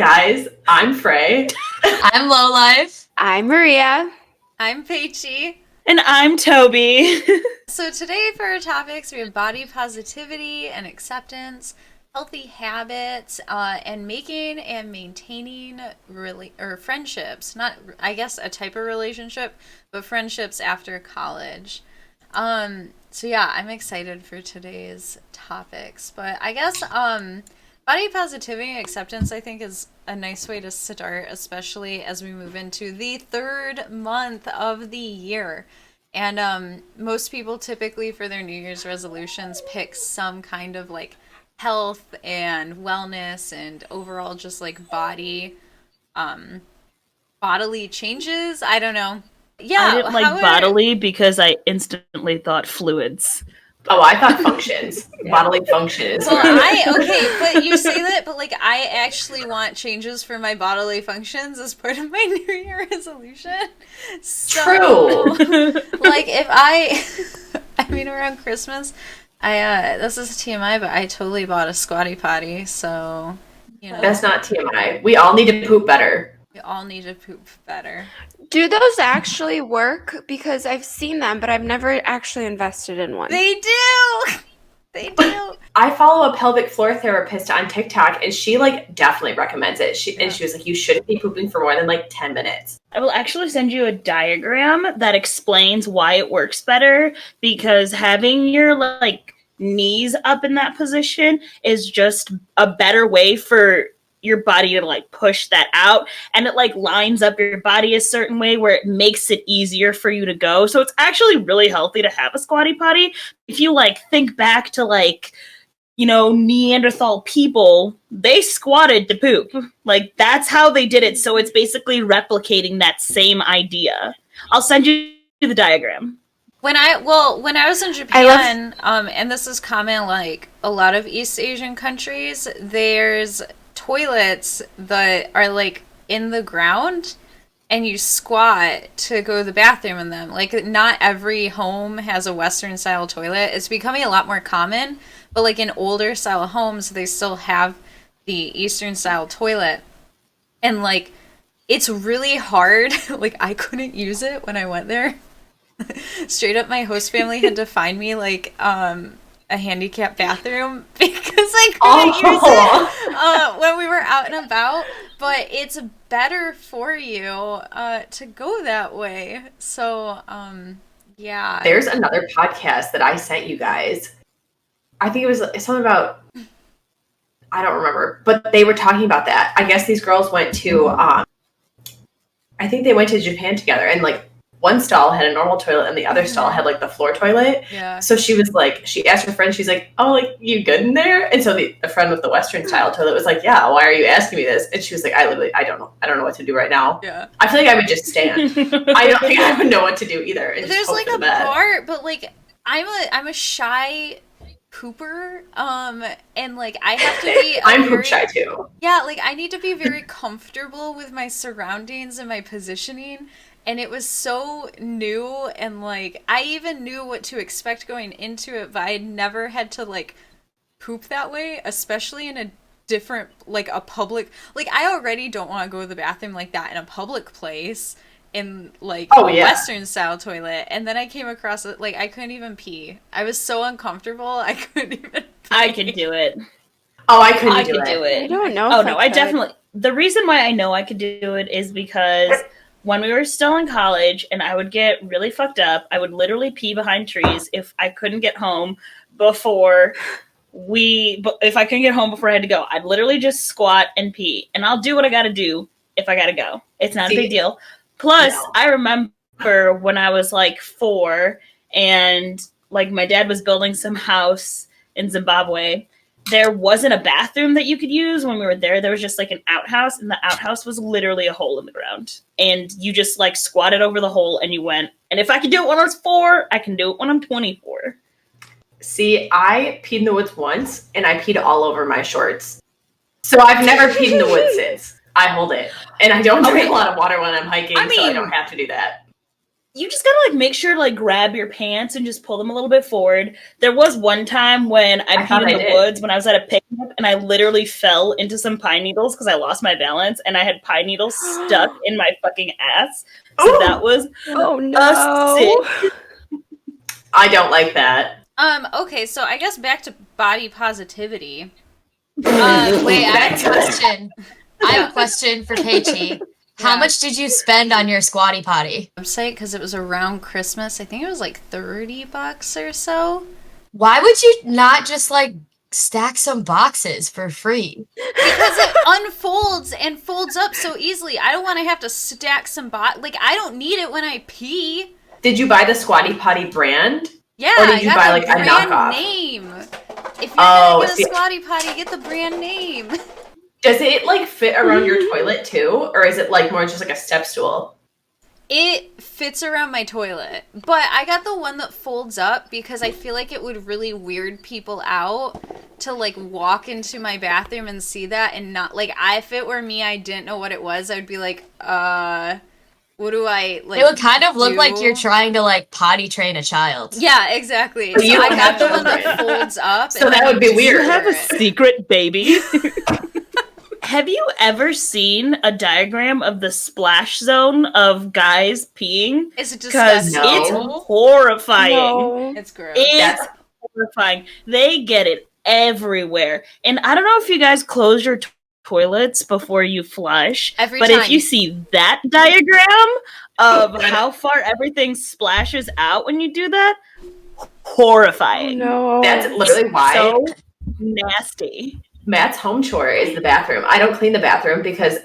guys. I'm Frey. I'm Lowlife. I'm Maria. I'm Peachy. And I'm Toby. So today for our topics, we have body positivity and acceptance, healthy habits, and making and maintaining friendships. Not, I guess, a type of relationship, but friendships after college. So yeah, I'm excited for today's topics. But I guess body positivity and acceptance, I think, is a nice way to start, especially as we move into the third month of the year. And most people typically for their New Year's resolutions pick some kind of like health and wellness and overall just like bodily changes. I don't know. Yeah, I didn't like bodily because I instantly thought fluids. Oh, I thought functions. Bodily functions. Well, but you say that, but like I actually want changes for my bodily functions as part of my New Year resolution. So, true. Like if I mean around Christmas, this is TMI, but I totally bought a Squatty Potty, so you know. That's not TMI. We all need to poop better. We all need to poop better. Do those actually work? Because I've seen them, but I've never actually invested in one. They do! They do. I follow a pelvic floor therapist on TikTok, and she like definitely recommends it. She was like, you shouldn't be pooping for more than like 10 minutes. I will actually send you a diagram that explains why it works better, because having your like knees up in that position is just a better way for your body to like push that out, and it like lines up your body a certain way where it makes it easier for you to go. So it's actually really healthy to have a squatty potty. If you like think back to like, you know, Neanderthal people, they squatted to poop. Like that's how they did it. So it's basically replicating that same idea. I'll send you the diagram. When I was in Japan, and this is common like a lot of East Asian countries, there's toilets that are like in the ground and you squat to go to the bathroom in them. Like not every home has a Western style toilet. It's becoming a lot more common, but like in older style homes, they still have the Eastern style toilet. And like, it's really hard. Like I couldn't use it when I went there. Straight up, my host family had to find me like, a handicapped bathroom because I couldn't use it when we were out and about, but it's better for you to go that way. So yeah, there's another podcast that I sent you guys. I think it was something about, I don't remember, but they were talking about that. I guess these girls went to I think they went to Japan together, and like one stall had a normal toilet and the other stall had like the floor toilet. Yeah. So she was like, she asked her friend, she's like, oh, like, you good in there? And so the friend with the Western style toilet was like, yeah, why are you asking me this? And she was like, I don't know what to do right now. Yeah. I feel like I would just stand. I don't think I would know what to do either. And there's just like a part, but like I'm a shy pooper, and like I have to be I'm poop shy too. Yeah, like I need to be very comfortable with my surroundings and my positioning. And it was so new, and like I even knew what to expect going into it, but I had never had to like poop that way, especially in a different, like a public, like I already don't want to go to the bathroom like that in a public place in like a Western style toilet. And then I came across it, like I couldn't even pee. I was so uncomfortable, I couldn't even pee. I could do it. Oh, I couldn't do it. I don't know. Oh no, I definitely. The reason why I know I could do it is because when we were still in college and I would get really fucked up, I would literally pee behind trees if I couldn't get home before if I couldn't get home before I had to go. I'd literally just squat and pee, and I'll do what I gotta do if I gotta go. It's not a big deal. Plus, I remember when I was like 4 and like my dad was building some house in Zimbabwe. There wasn't a bathroom that you could use when we were there. There was just like an outhouse, and the outhouse was literally a hole in the ground. And you just like squatted over the hole and you went. And if I could do it when I was 4, I can do it when I'm 24. See, I peed in the woods once, and I peed all over my shorts. So I've never peed in the woods since. I hold it. And I don't drink a lot of water when I'm hiking, so I don't have to do that. you just gotta like make sure to like grab your pants and just pull them a little bit forward. There was one time when I peed in the woods when I was at a picnic and I literally fell into some pine needles because I lost my balance and I had pine needles stuck in my fucking ass. So that was I don't like that. Okay, so I guess back to body positivity. Wait, I have a question. I have a question for Peachy. How much did you spend on your Squatty Potty website? Because it was around Christmas. I think it was like $30 or so. Why would you not just like stack some boxes for free? Because it unfolds and folds up so easily. I don't want to have to stack some like I don't need it when I pee. Did you buy the Squatty Potty brand? Yeah, or did you buy like a knockoff? Name. If you're gonna get a Squatty Potty, get the brand name. Does it like fit around your toilet too, or is it like more just like a step stool? It fits around my toilet, but I got the one that folds up because I feel like it would really weird people out to like walk into my bathroom and see that and not like if it were me, I didn't know what it was. I would be like, what do I like? It would kind of look like you're trying to like potty train a child. Yeah, exactly. So I got the one that folds up. So that would be weird. You have a secret baby. Have you ever seen a diagram of the splash zone of guys peeing? Is it because it's horrifying. No. It's gross. It's horrifying. They get it everywhere. And I don't know if you guys close your toilets before you flush, but if you see that diagram of how far everything splashes out when you do that, horrifying. Oh, no. That's literally why. So nasty. Matt's home chore is the bathroom. I don't clean the bathroom because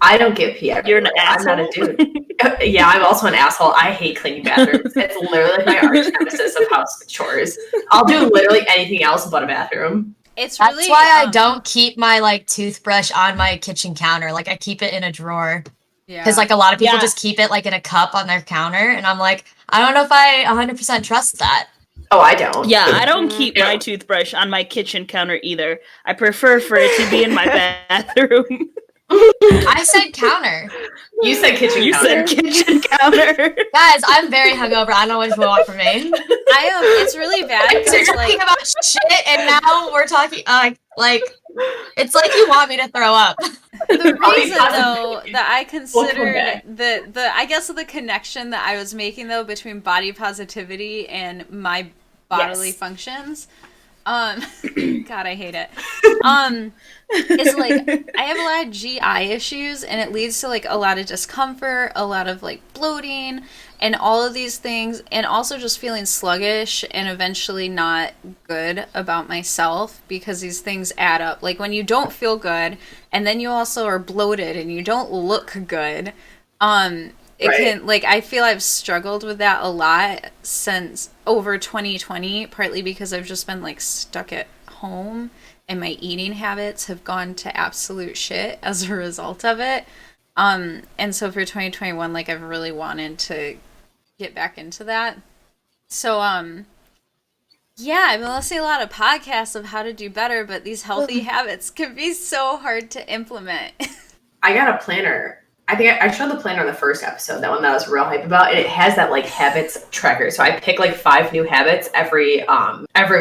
I don't get pee everywhere. You're an asshole? I'm not a dude. Yeah, I'm also an asshole. I hate cleaning bathrooms. It's literally like my arch nemesis of house chores. I'll do literally anything else but a bathroom. That's why I don't keep my like toothbrush on my kitchen counter. Like I keep it in a drawer. Yeah. Because like a lot of people just keep it like in a cup on their counter, and I'm like, I don't know if I 100% trust that. Oh, I don't. Yeah, I don't keep my toothbrush on my kitchen counter either. I prefer for it to be in my bathroom. I said counter. You said kitchen counter. You said kitchen counter. Guys, I'm very hungover. I don't know what you want from me. It's really bad because you're talking about shit, and now we're talking like it's like you want me to throw up. The reason though that I considered the I guess the connection that I was making though between body positivity and my bodily functions, God, I hate it. It's like I have a lot of GI issues, and it leads to like a lot of discomfort, a lot of like bloating, and all of these things, and also just feeling sluggish and eventually not good about myself because these things add up. Like when you don't feel good, and then you also are bloated and you don't look good. Can like I feel I've struggled with that a lot since over 2020, partly because I've just been like stuck at home and my eating habits have gone to absolute shit as a result of it. And so for 2021, like I've really wanted to get back into that. So yeah, I've been listening to a lot of podcasts of how to do better, but these healthy habits can be so hard to implement. I got a planner. I think I showed the planner on the first episode, that one that I was real hype about, and it has that like habits tracker. So I pick like 5 new habits every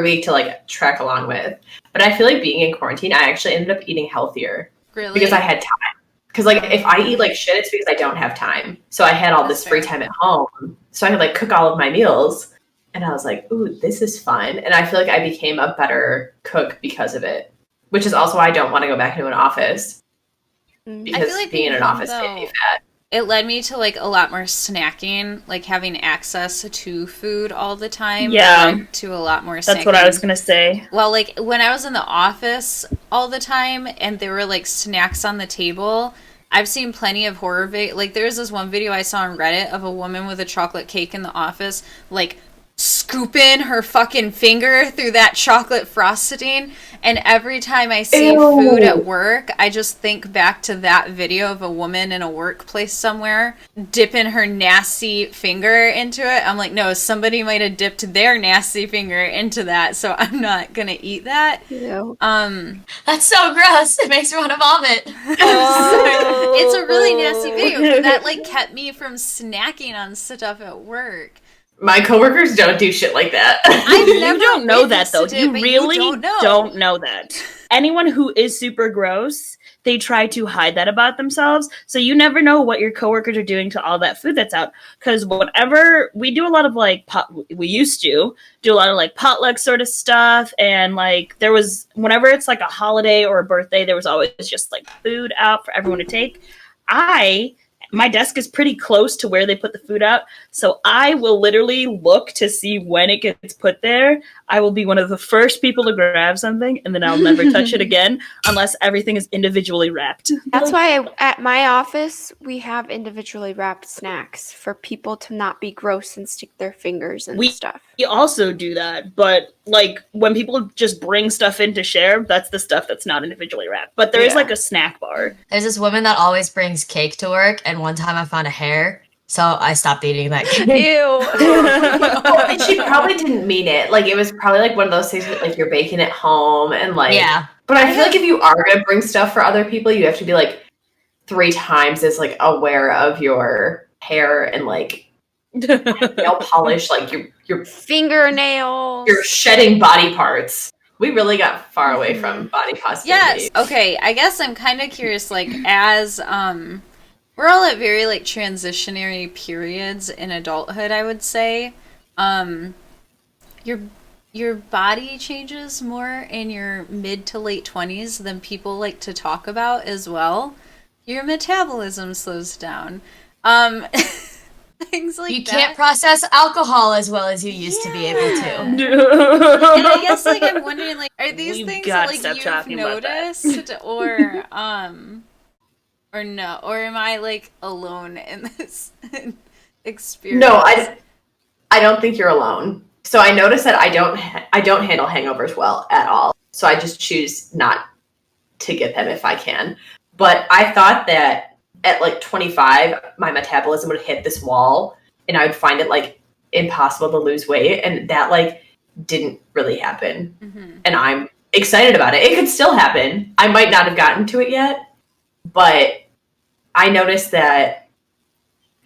week to like track along with. But I feel like being in quarantine, I actually ended up eating healthier. Really? Because I had time. Because like if I eat like shit, it's because I don't have time. So I had all this free time at home, so I could like cook all of my meals. And I was like, ooh, this is fun. And I feel like I became a better cook because of it, which is also why I don't want to go back into an office. Because I feel like being in an office made me fat. It led me to like a lot more snacking, like having access to food all the time. Yeah. To a lot more snacking. That's what I was going to say. Well, like when I was in the office all the time and there were like snacks on the table, I've seen plenty of horror like there's this one video I saw on Reddit of a woman with a chocolate cake in the office, like scooping her fucking finger through that chocolate frosting, and every time I see food at work, I just think back to that video of a woman in a workplace somewhere dipping her nasty finger into it. I'm like, no, somebody might have dipped their nasty finger into that, so I'm not gonna eat that. Yeah. That's so gross. It makes me want to vomit. It's a really nasty video that like kept me from snacking on stuff at work. My coworkers don't do shit like that. You don't know that though. You really don't know that. Anyone who is super gross, they try to hide that about themselves. So you never know what your coworkers are doing to all that food that's out. Because whenever we do a lot of like we used to do a lot of like potluck sort of stuff, and like there was whenever it's like a holiday or a birthday, there was always just like food out for everyone to take. My desk is pretty close to where they put the food out, so I will literally look to see when it gets put there. I will be one of the first people to grab something, and then I'll never touch it again unless everything is individually wrapped. That's why at my office, we have individually wrapped snacks for people to not be gross and stick their fingers in stuff. We also do that, but like when people just bring stuff in to share, that's the stuff that's not individually wrapped. But there is like a snack bar. There's this woman that always brings cake to work, and one time I found a hair, so I stopped eating that cake. Ew. And she probably didn't mean it. Like, it was probably like one of those things that, like, you're baking at home and like. Yeah. But I feel like if you are gonna bring stuff for other people, you have to be like 3 times as like aware of your hair and like nail polish, like your fingernails. You're shedding body parts. We really got far away from body positivity. Yes. Okay. I guess I'm kind of curious. Like, as we're all at very like transitionary periods in adulthood, I would say. Your body changes more in your mid to late 20s than people like to talk about as well. Your metabolism slows down. Things like you can't process alcohol as well as you used to be able to. And I guess like I'm wondering, like, are these things that like you've noticed or no, or am I like alone in this experience? No, I don't think you're alone. So I noticed that I don't handle hangovers well at all. So I just choose not to get them if I can. But I thought that at like 25, my metabolism would hit this wall and I would find it like impossible to lose weight. And that like didn't really happen. Mm-hmm. And I'm excited about it. It could still happen. I might not have gotten to it yet, but I noticed that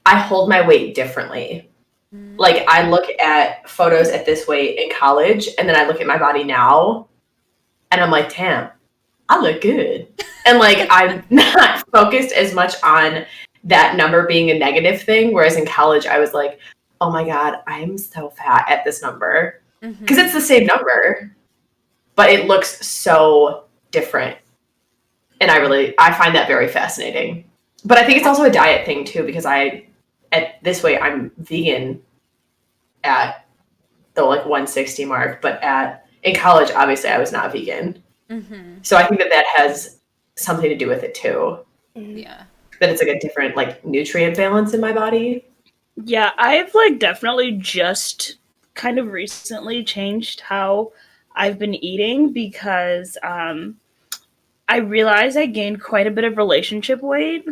I hold my weight differently. Mm-hmm. Like, I look at photos at this weight in college and then I look at my body now and I'm like, damn, I look good. And like, I'm not focused as much on that number being a negative thing. Whereas in college, I was like, oh my God, I'm so fat at this number. Because it's the same number, but it looks so different. And I find that very fascinating. But I think it's also a diet thing too, because at this weight, I'm vegan at the like 160 mark, but in college, obviously I was not vegan. Mm-hmm. So I think that has something to do with it too. Yeah. That it's like a different like nutrient balance in my body. Yeah, I've like definitely just kind of recently changed how I've been eating because I realized I gained quite a bit of relationship weight.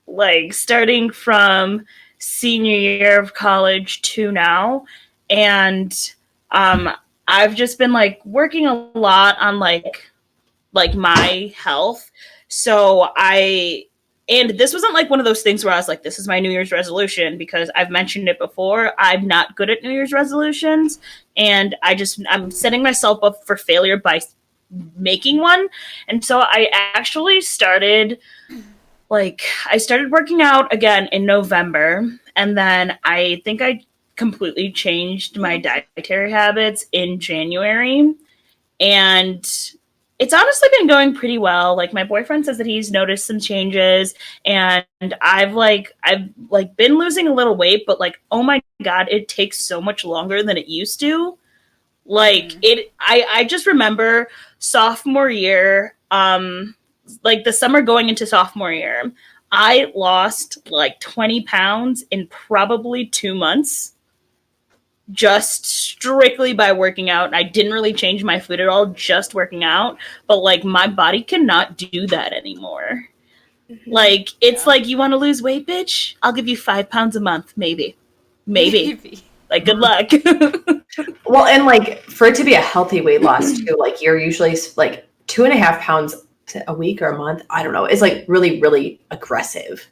Like starting from senior year of college to now. And I've just been like working a lot on like my health. So and this wasn't like one of those things where I was like, this is my New Year's resolution, because I've mentioned it before. I'm not good at New Year's resolutions. And I'm setting myself up for failure by making one. And so I actually started working out again in November. And then I think I completely changed my dietary habits in January. And it's honestly been going pretty well. Like, my boyfriend says that he's noticed some changes, and I've been losing a little weight, but like, oh my God, it takes so much longer than it used to. Like I just remember sophomore year, like the summer going into sophomore year, I lost like 20 pounds in probably 2 months. Just strictly by working out. I didn't really change my food at all, just working out. But like, my body cannot do that anymore. Mm-hmm. Like, it's like, you want to lose weight, bitch? I'll give you 5 pounds a month, maybe. Like, good luck. Well, and like, for it to be a healthy weight loss too, like, you're usually like 2.5 pounds a week or a month, I don't know, is like really, really aggressive.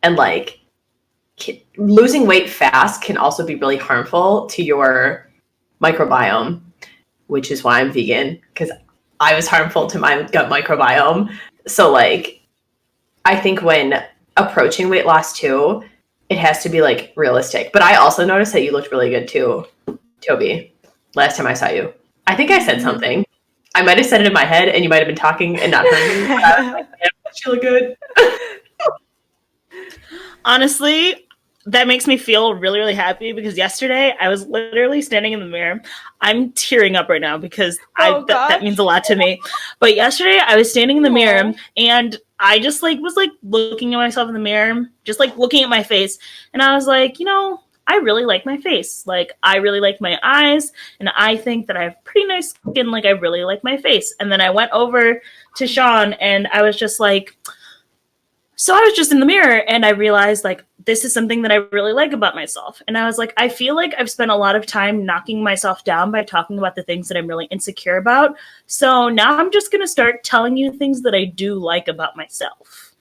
And like losing weight fast can also be really harmful to your microbiome, which is why I'm vegan, because I was harmful to my gut microbiome. So like, I think when approaching weight loss too, it has to be like realistic. But I also noticed that you looked really good too, Toby, last time I saw you. I think I said something. I might have said it in my head and you might have been talking and not heard me. But I was like, yeah, you look good. Honestly, that makes me feel really, really happy because yesterday I was literally standing in the mirror. I'm tearing up right now because that means a lot to me. But yesterday I was standing in the mirror and I just like was like looking at myself in the mirror, just like looking at my face. And I was like, you know, I really like my face. Like, I really like my eyes. And I think that I have pretty nice skin. Like, I really like my face. And then I went over to Sean and I was just like, so I was just in the mirror and I realized like, this is something that I really like about myself. And I was like, I feel like I've spent a lot of time knocking myself down by talking about the things that I'm really insecure about. So now I'm just going to start telling you things that I do like about myself.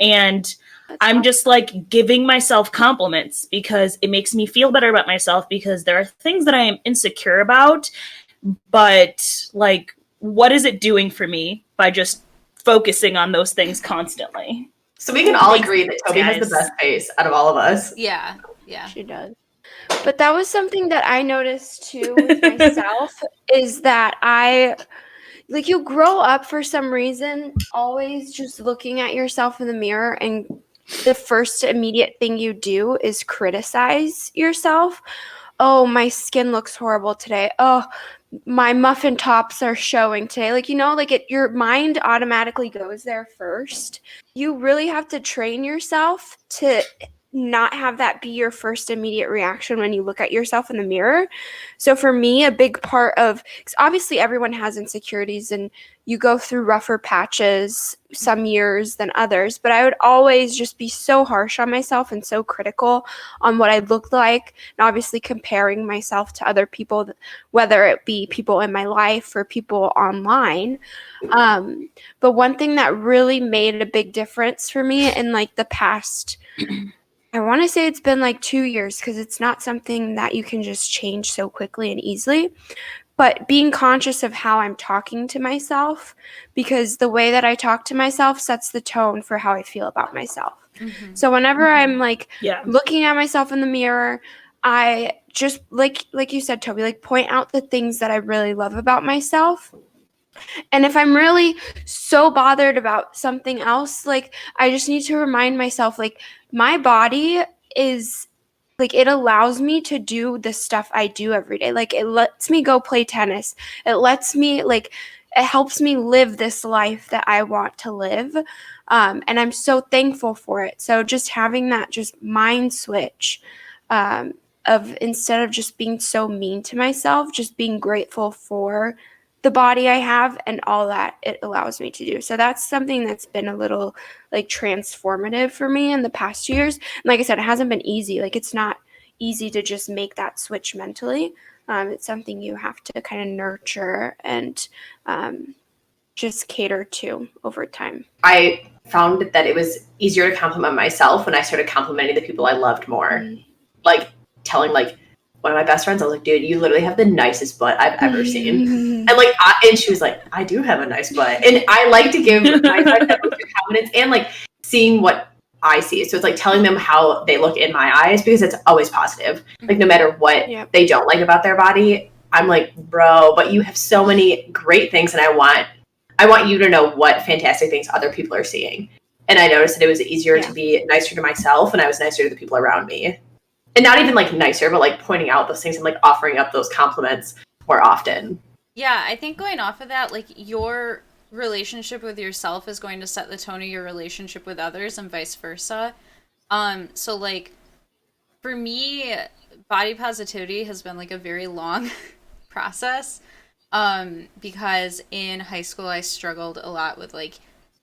And I'm just like giving myself compliments because it makes me feel better about myself because there are things that I am insecure about. But like, what is it doing for me by just focusing on those things constantly? So we can all agree that Toby has the best face out of all of us. Yeah. She does. But that was something that I noticed too with myself is that like you grow up for some reason always just looking at yourself in the mirror and the first immediate thing you do is criticize yourself. Oh, my skin looks horrible today. Oh, my muffin tops are showing today. Like, you know, like your mind automatically goes there first. You really have to train yourself to not have that be your first immediate reaction when you look at yourself in the mirror. So for me, a big part of, because obviously everyone has insecurities and you go through rougher patches some years than others, but I would always just be so harsh on myself and so critical on what I looked like, and obviously comparing myself to other people, whether it be people in my life or people online. But one thing that really made a big difference for me in like the past, I want to say it's been like 2 years because it's not something that you can just change so quickly and easily. But being conscious of how I'm talking to myself, because the way that I talk to myself sets the tone for how I feel about myself. Mm-hmm. So whenever I'm like looking at myself in the mirror, I just like you said, Toby, like point out the things that I really love about myself. And if I'm really so bothered about something else, like I just need to remind myself, like my body is like, it allows me to do the stuff I do every day. Like, it lets me go play tennis. It lets me, like, it helps me live this life that I want to live. And I'm so thankful for it. So just having that just mind switch of instead of just being so mean to myself, just being grateful for the body I have and all that it allows me to do. So that's something that's been a little like transformative for me in the past 2 years. And like I said, it hasn't been easy. Like it's not easy to just make that switch mentally. It's something you have to kind of nurture and just cater to over time. I found that it was easier to compliment myself when I started complimenting the people I loved more. Mm-hmm. Like telling like one of my best friends, I was like, dude, you literally have the nicest butt I've ever seen. And like, and she was like, I do have a nice butt. And I like to give my friends confidence and like seeing what I see. So it's like telling them how they look in my eyes because it's always positive. Like no matter what they don't like about their body, I'm like, bro, but you have so many great things. And I want you to know what fantastic things other people are seeing. And I noticed that it was easier to be nicer to myself and I was nicer to the people around me. And not even like nicer, but like pointing out those things and like offering up those compliments more often. Yeah, I think going off of that, like your relationship with yourself is going to set the tone of your relationship with others and vice versa. So like for me, body positivity has been like a very long process. Because in high school I struggled a lot with like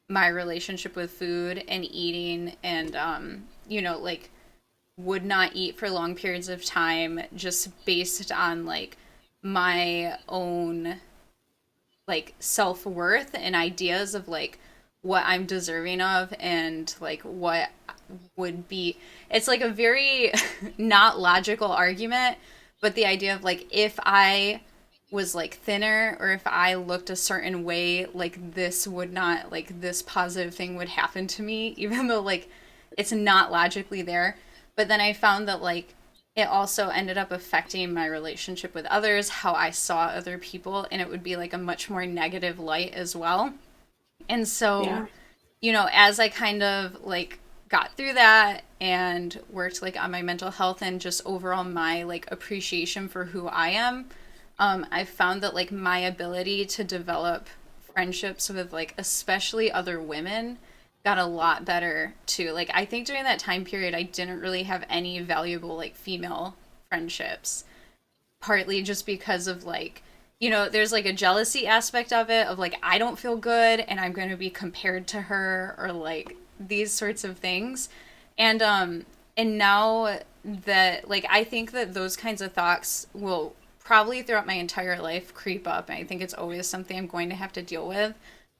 my relationship with food and eating and like would not eat for long periods of time just based on like my own like self-worth and ideas of like what I'm deserving of and like what would be, it's like a very not logical argument, but the idea of like if I was like thinner or if I looked a certain way, like this would not, like this positive thing would happen to me, even though like it's not logically there. But then I found that like it also ended up affecting my relationship with others, how I saw other people, and it would be like a much more negative light as well. And so, you know, as I kind of like got through that and worked like on my mental health and just overall my like appreciation for who I am, I found that like my ability to develop friendships with like especially other women got a lot better too. Like I think during that time period I didn't really have any valuable like female friendships, partly just because of like, you know, there's like a jealousy aspect of it of like I don't feel good and I'm going to be compared to her or like these sorts of things. And now that like I think that those kinds of thoughts will probably throughout my entire life creep up, and I think it's always something I'm going to have to deal with.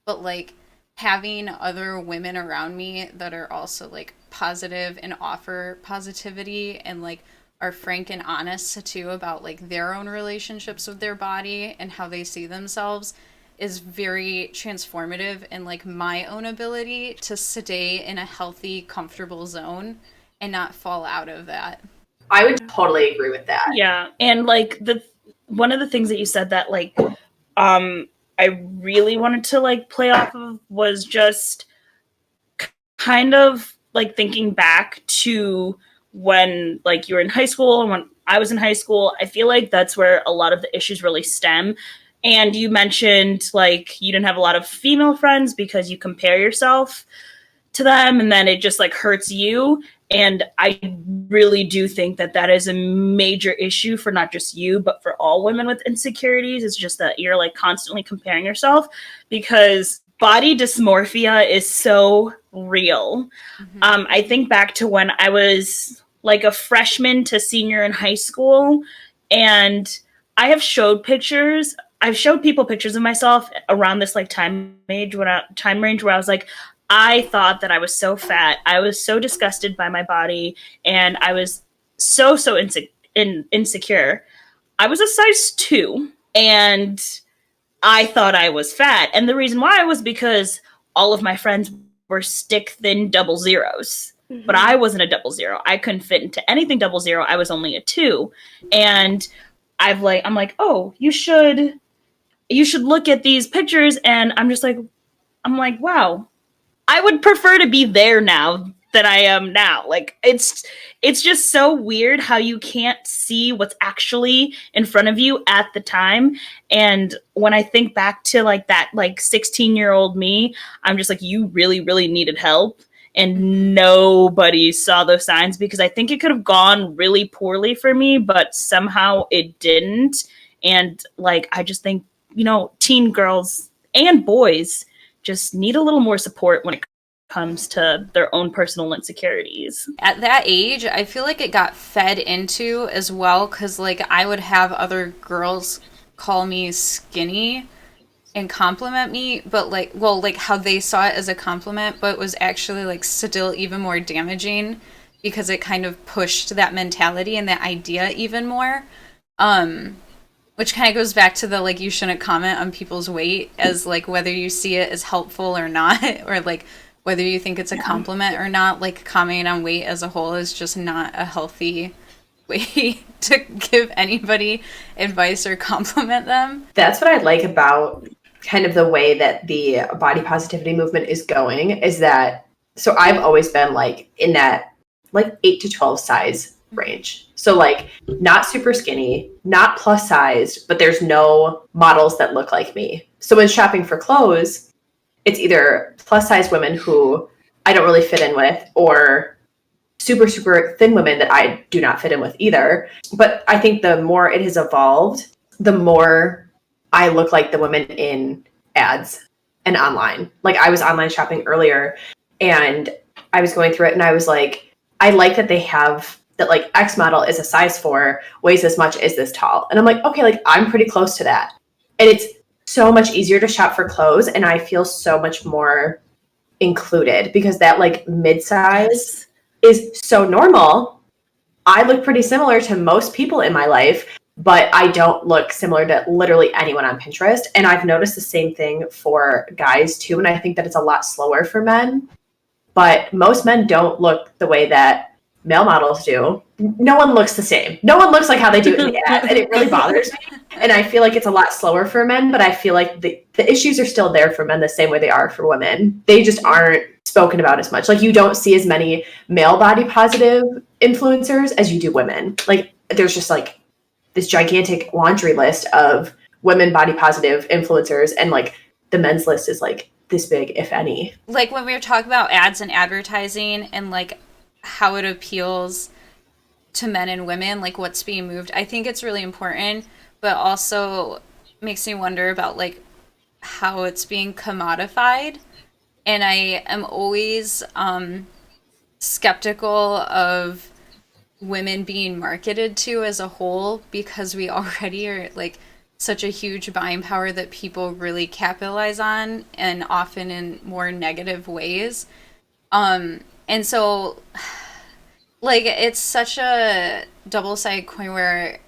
But like having other women around me that are also like positive and offer positivity and like are frank and honest too about like their own relationships with their body and how they see themselves is very transformative in like my own ability to stay in a healthy, comfortable zone and not fall out of that. I would totally agree with that. Yeah. And like one of the things that you said that like I really wanted to like play off of was just kind of like thinking back to when like you were in high school and when I was in high school. I feel like that's where a lot of the issues really stem. And you mentioned like you didn't have a lot of female friends because you compare yourself to them and then it just like hurts you. And I really do think that that is a major issue for not just you, but for all women with insecurities. It's just that you're like constantly comparing yourself because body dysmorphia is so real. Mm-hmm. I think back to when I was like a freshman to senior in high school, and I have showed pictures. I've showed people pictures of myself around this like time range where I was like, I thought that I was so fat. I was so disgusted by my body, and I was so insecure. I was a size 2, and I thought I was fat. And the reason why was because all of my friends were stick thin 00s. Mm-hmm. But I wasn't a 00. I couldn't fit into anything 00. I was only a 2. And I'm like, oh, you should look at these pictures. And I'm like, wow, I would prefer to be there now than I am now. Like it's just so weird how you can't see what's actually in front of you at the time. And when I think back to like that like 16-year-old me, I'm just like, you really, really needed help. And nobody saw those signs because I think it could have gone really poorly for me, but somehow it didn't. And like, I just think, you know, teen girls and boys just need a little more support when it comes to their own personal insecurities. At that age, I feel like it got fed into as well, because like I would have other girls call me skinny and compliment me, but like, well, like how they saw it as a compliment, but it was actually like still even more damaging because it kind of pushed that mentality and that idea even more. Which kind of goes back to the, like, you shouldn't comment on people's weight as, like, whether you see it as helpful or not, or, like, whether you think it's a compliment or not. Like, commenting on weight as a whole is just not a healthy way to give anybody advice or compliment them. That's what I like about kind of the way that the body positivity movement is going, is that, so I've always been, like, in that, like, 8 to 12 size range. So like not super skinny, not plus sized, but there's no models that look like me. So when shopping for clothes, it's either plus size women who I don't really fit in with, or super, super thin women that I do not fit in with either. But I think the more it has evolved, the more I look like the women in ads and online. Like I was online shopping earlier and I was going through it and I was like, I like that they have that like X model is a size 4, weighs as much as this tall. And I'm like, okay, like I'm pretty close to that. And it's so much easier to shop for clothes, and I feel so much more included because that like mid-size is so normal. I look pretty similar to most people in my life, but I don't look similar to literally anyone on Pinterest. And I've noticed the same thing for guys too. And I think that it's a lot slower for men, but most men don't look the way that male models do. No one looks the same. No one looks like how they do it in the ads, and it really bothers me. And I feel like it's a lot slower for men, but I feel like the issues are still there for men the same way they are for women. They just aren't spoken about as much. Like you don't see as many male body positive influencers as you do women. Like there's just like this gigantic laundry list of women body positive influencers, and like the men's list is like this big, if any. Like when we were talking about ads and advertising and like how it appeals to men and women, like what's being moved, I think it's really important, but also makes me wonder about like how it's being commodified. And I am always skeptical of women being marketed to as a whole, because we already are like such a huge buying power that people really capitalize on, and often in more negative ways. And so, like, it's such a double-sided coin where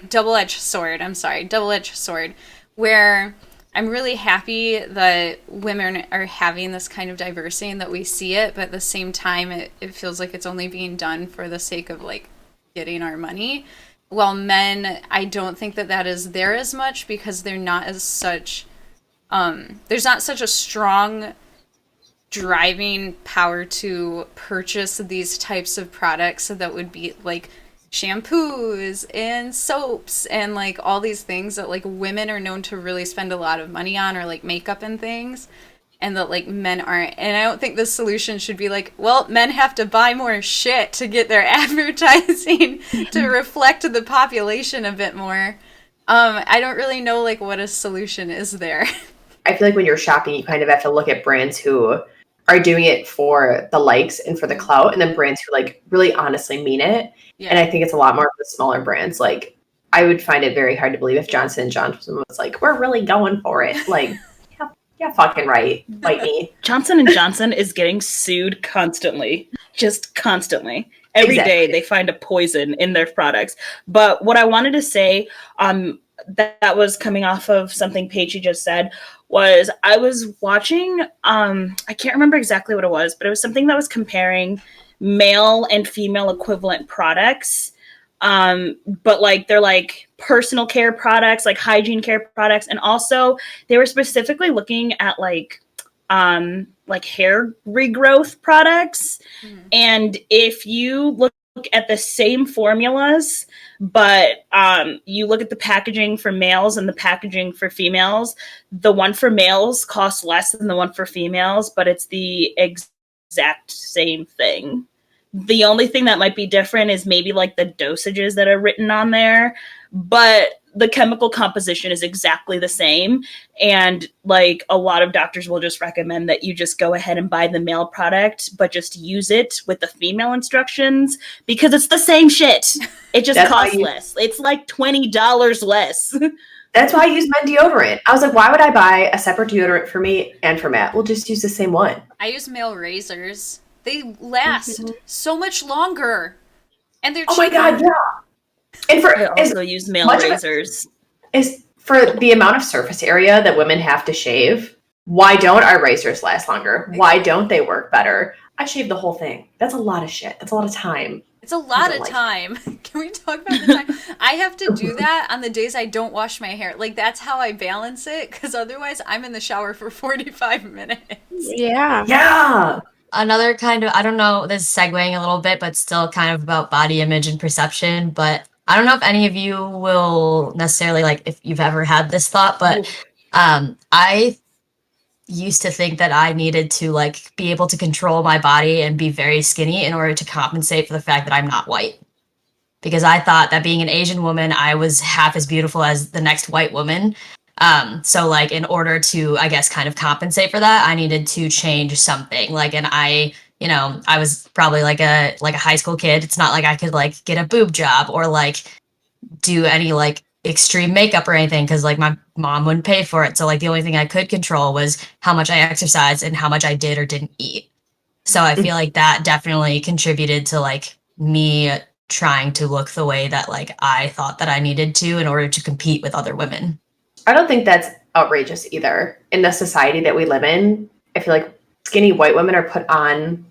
double-edged sword, where I'm really happy that women are having this kind of diversity and that we see it, but at the same time, it feels like it's only being done for the sake of, like, getting our money. While men, I don't think that is there as much, because they're not as such, there's not such a strong driving power to purchase these types of products that would be like shampoos and soaps and like all these things that like women are known to really spend a lot of money on, or like makeup and things, and that like men aren't. And I don't think the solution should be like, well, men have to buy more shit to get their advertising to reflect the population a bit more. I don't really know like what a solution is there. I feel like when you're shopping, you kind of have to look at brands who are doing it for the likes and for the clout, and then brands who like really honestly mean it. Yeah. And I think it's a lot more of the smaller brands. Like I would find it very hard to believe if Johnson & Johnson was like, we're really going for it. Like, yeah, fucking right. Bite me. Johnson & Johnson is getting sued constantly. Just constantly. Every day they find a poison in their products. But what I wanted to say, that was coming off of something Paige just said, was I was watching, I can't remember exactly what it was, but it was something that was comparing male and female equivalent products. But like they're like personal care products, like hygiene care products. And also they were specifically looking at like hair regrowth products. Mm-hmm. And if you look at the same formulas, but you look at the packaging for males and the packaging for females, the one for males costs less than the one for females, but it's the exact same thing. The only thing that might be different is maybe like the dosages that are written on there, but the chemical composition is exactly the same. And like a lot of doctors will just recommend that you just go ahead and buy the male product, but just use it with the female instructions because it's the same shit. It just costs less. It's like $20 less. That's why I use men deodorant. I was like, why would I buy a separate deodorant for me and for Matt? We'll just use the same one. I use male razors. They last so much longer. And they're cheaper. Oh my God, yeah. And for I also use male razors. Is for the amount of surface area that women have to shave, why don't our razors last longer? Why don't they work better? I shave the whole thing. That's a lot of shit. That's a lot of time. It's a lot of time. Can we talk about the time? I have to do that on the days I don't wash my hair. Like, that's how I balance it, because otherwise I'm in the shower for 45 minutes. Yeah. Yeah. Another kind of, I don't know, this is segueing a little bit, but still kind of about body image and perception, but I don't know if any of you will necessarily, like, if you've ever had this thought, but I used to think that I needed to, like, be able to control my body and be very skinny in order to compensate for the fact that I'm not white. Because I thought that being an Asian woman, I was half as beautiful as the next white woman. So, like, in order to, I guess, kind of compensate for that, I needed to change something. Like, and I was probably like a high school kid. It's not like I could like get a boob job or like do any like extreme makeup or anything because like my mom wouldn't pay for it. So like the only thing I could control was how much I exercised and how much I did or didn't eat. So I feel like that definitely contributed to like me trying to look the way that like I thought that I needed to in order to compete with other women. I don't think that's outrageous either. In the society that we live in, I feel like skinny white women are put on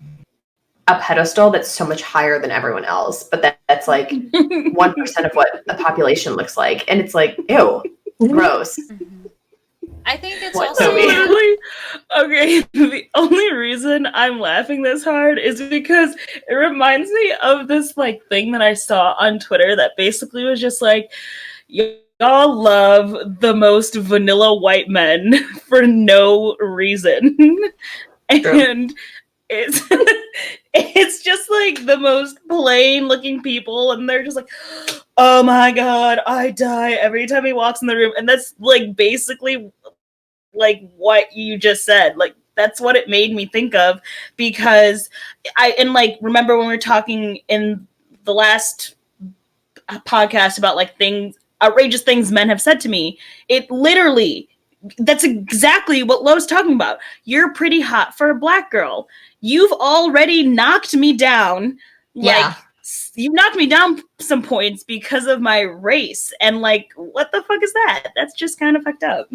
a pedestal that's so much higher than everyone else. But that's like 1% of what the population looks like. And it's like, ew, gross. I think it's What? also okay. The only reason I'm laughing this hard is because it reminds me of this like thing that I saw on Twitter that basically was just like, y'all love the most vanilla white men for no reason. And it's it's just like the most plain looking people, and they're just like, oh my god, I die every time he walks in the room. And that's like basically like what you just said. Like that's what it made me think of, because like remember when we were talking in the last podcast about like outrageous things men have said to me. It literally, that's exactly what Lo's talking about. You're pretty hot for a black girl. You've already knocked me down. Like, you knocked me down some points because of my race. And like, what the fuck is that? That's just kind of fucked up.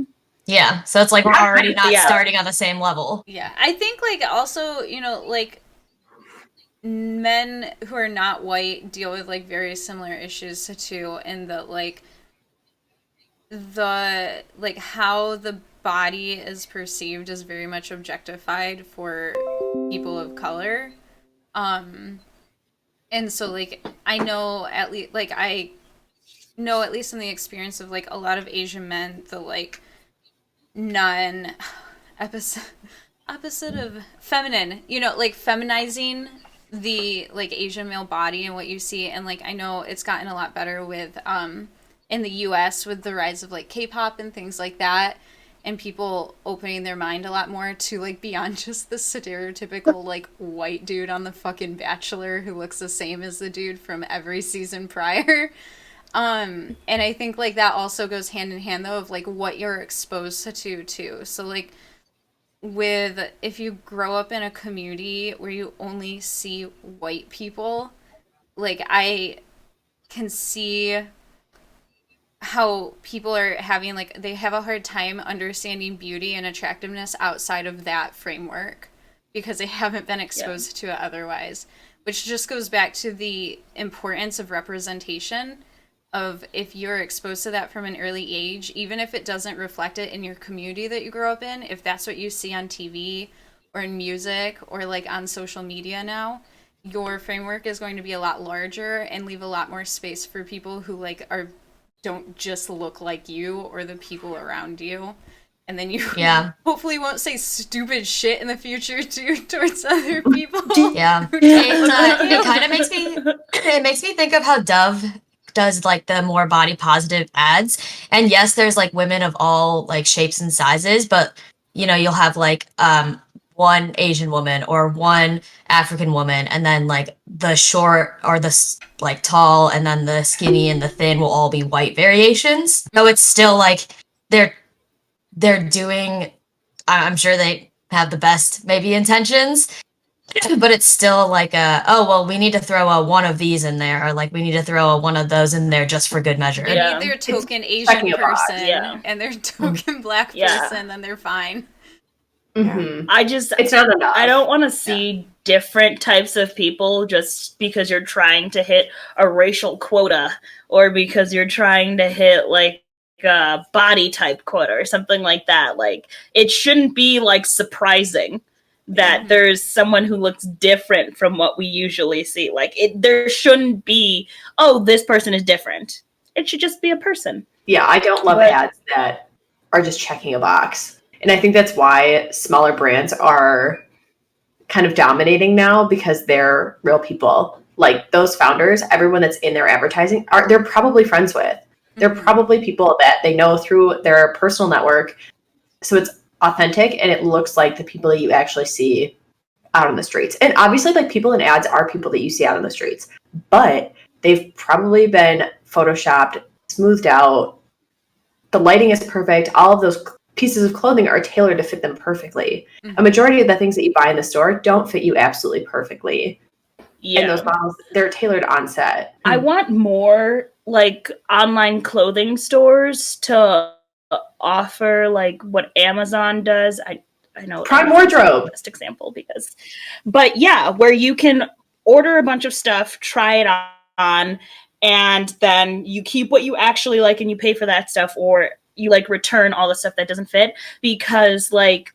Yeah. So it's like we're already not starting on the same level. Yeah. I think like also, you know, like men who are not white deal with like very similar issues too, in that like the like how the body is perceived is very much objectified for people of color. And so like I know at least in the experience of like a lot of Asian men, the like opposite of feminine, you know, like feminizing the like Asian male body and what you see. And like I know it's gotten a lot better with in the US with the rise of like K-pop and things like that, and people opening their mind a lot more to like beyond just the stereotypical like white dude on the fucking Bachelor who looks the same as the dude from every season prior. And I think like that also goes hand in hand though of like what you're exposed to too. So like if you grow up in a community where you only see white people, like I can see how people are having like they have a hard time understanding beauty and attractiveness outside of that framework because they haven't been exposed to it otherwise, which just goes back to the importance of representation. Of if you're exposed to that from an early age, even if it doesn't reflect it in your community that you grow up in, if that's what you see on TV or in music or like on social media now, your framework is going to be a lot larger and leave a lot more space for people who like don't just look like you or the people around you. And then you hopefully won't say stupid shit in the future too towards other people. Yeah. It kind of makes me think of how Dove does like the more body positive ads. And yes, there's like women of all like shapes and sizes, but you know, you'll have like one Asian woman or one African woman, and then like the short or the like tall, and then the skinny and the thin will all be white variations. So it's still like they're doing, I'm sure they have the best maybe intentions, but it's still like we need to throw a one of these in there, or like we need to throw a one of those in there just for good measure. They need their token Asian person and their token black person, then they're fine. Mm-hmm. It's not enough. I don't want to see different types of people just because you're trying to hit a racial quota, or because you're trying to hit like a body type quota or something like that. Like it shouldn't be like surprising that there's someone who looks different from what we usually see. Like there shouldn't be, oh, this person is different. It should just be a person. Yeah, I don't love ads that are just checking a box. And I think that's why smaller brands are kind of dominating now, because they're real people. Like those founders, everyone that's in their advertising, they're probably friends with. They're probably people that they know through their personal network. So it's authentic, and it looks like the people that you actually see out on the streets. And obviously, like, people in ads are people that you see out on the streets, but they've probably been photoshopped smoothed out. The lighting is perfect. All of those pieces of clothing are tailored to fit them perfectly. Mm-hmm. A majority of the things that you buy in the store don't fit you absolutely perfectly. Yeah. And those models, they're tailored on set. I want more like online clothing stores to offer like what Amazon does. I know Prime Wardrobe, best example but yeah, where you can order a bunch of stuff, try it on, and then you keep what you actually like and you pay for that stuff, or you like return all the stuff that doesn't fit. Because like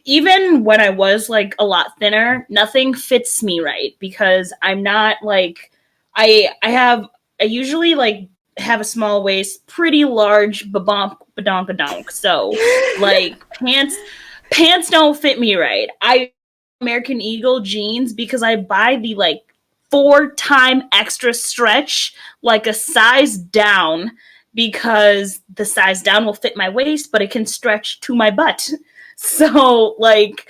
even when I was like a lot thinner, nothing fits me right because I'm not like I usually like have a small waist, pretty large badonk. So like pants don't fit me right. I American Eagle jeans because I buy the like 4-time extra stretch, like a size down, because the size down will fit my waist, but it can stretch to my butt. So, like,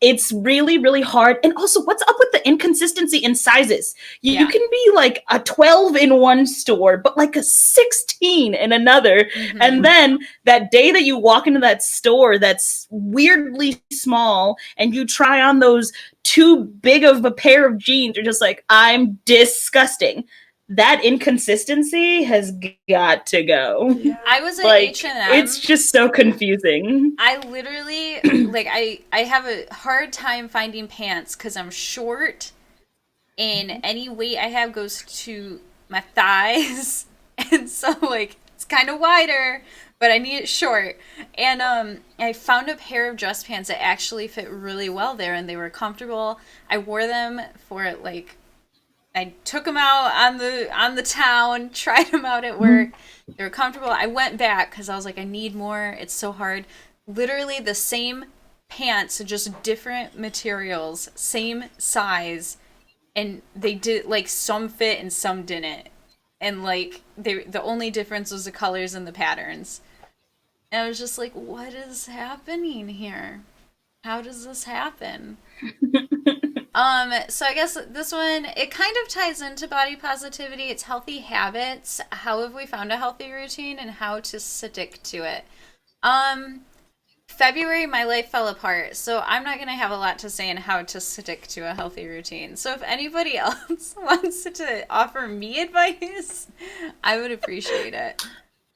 it's really, really hard. And also, what's up with the inconsistency in sizes? You can be, like, a 12 in one store, but, like, a 16 in another. Mm-hmm. And then that day that you walk into that store that's weirdly small and you try on those too big of a pair of jeans, you're just like, I'm disgusting. That inconsistency has got to go. Yeah. I was at like, H&M. It's just so confusing. I literally, like, I have a hard time finding pants because I'm short, and any weight I have goes to my thighs, and so, like, it's kind of wider, but I need it short. And I found a pair of dress pants that actually fit really well there, and they were comfortable. I wore them for, like, I took them out on the town, tried them out at work. They were comfortable. I went back because I was like, I need more. It's so hard. Literally the same pants, just different materials, same size, and they did like some fit and some didn't. And like the only difference was the colors and the patterns. And I was just like, what is happening here? How does this happen? So I guess this one, it kind of ties into body positivity. It's healthy habits. How have we found a healthy routine and how to stick to it? February, my life fell apart, so I'm not going to have a lot to say on how to stick to a healthy routine. So if anybody else wants to offer me advice, I would appreciate it.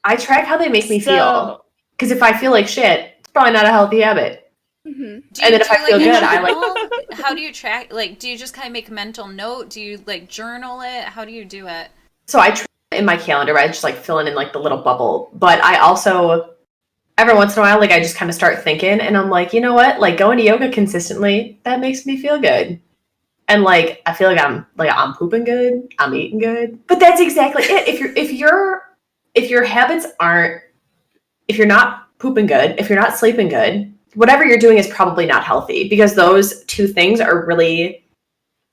I track how they make me feel. Because if I feel like shit, it's probably not a healthy habit. Mm-hmm. And then if I feel good, I like. How do you track? Like, do you just kind of make a mental note? Do you like journal it? How do you do it? So I track in my calendar. I just like filling in like the little bubble. But I also, every once in a while, like I just kind of start thinking, and I'm like, you know what? Like going to yoga consistently, that makes me feel good. And like I feel like I'm pooping good. I'm eating good. But that's exactly it. If your habits aren't, if you're not pooping good, if you're not sleeping good, whatever you're doing is probably not healthy, because those two things are really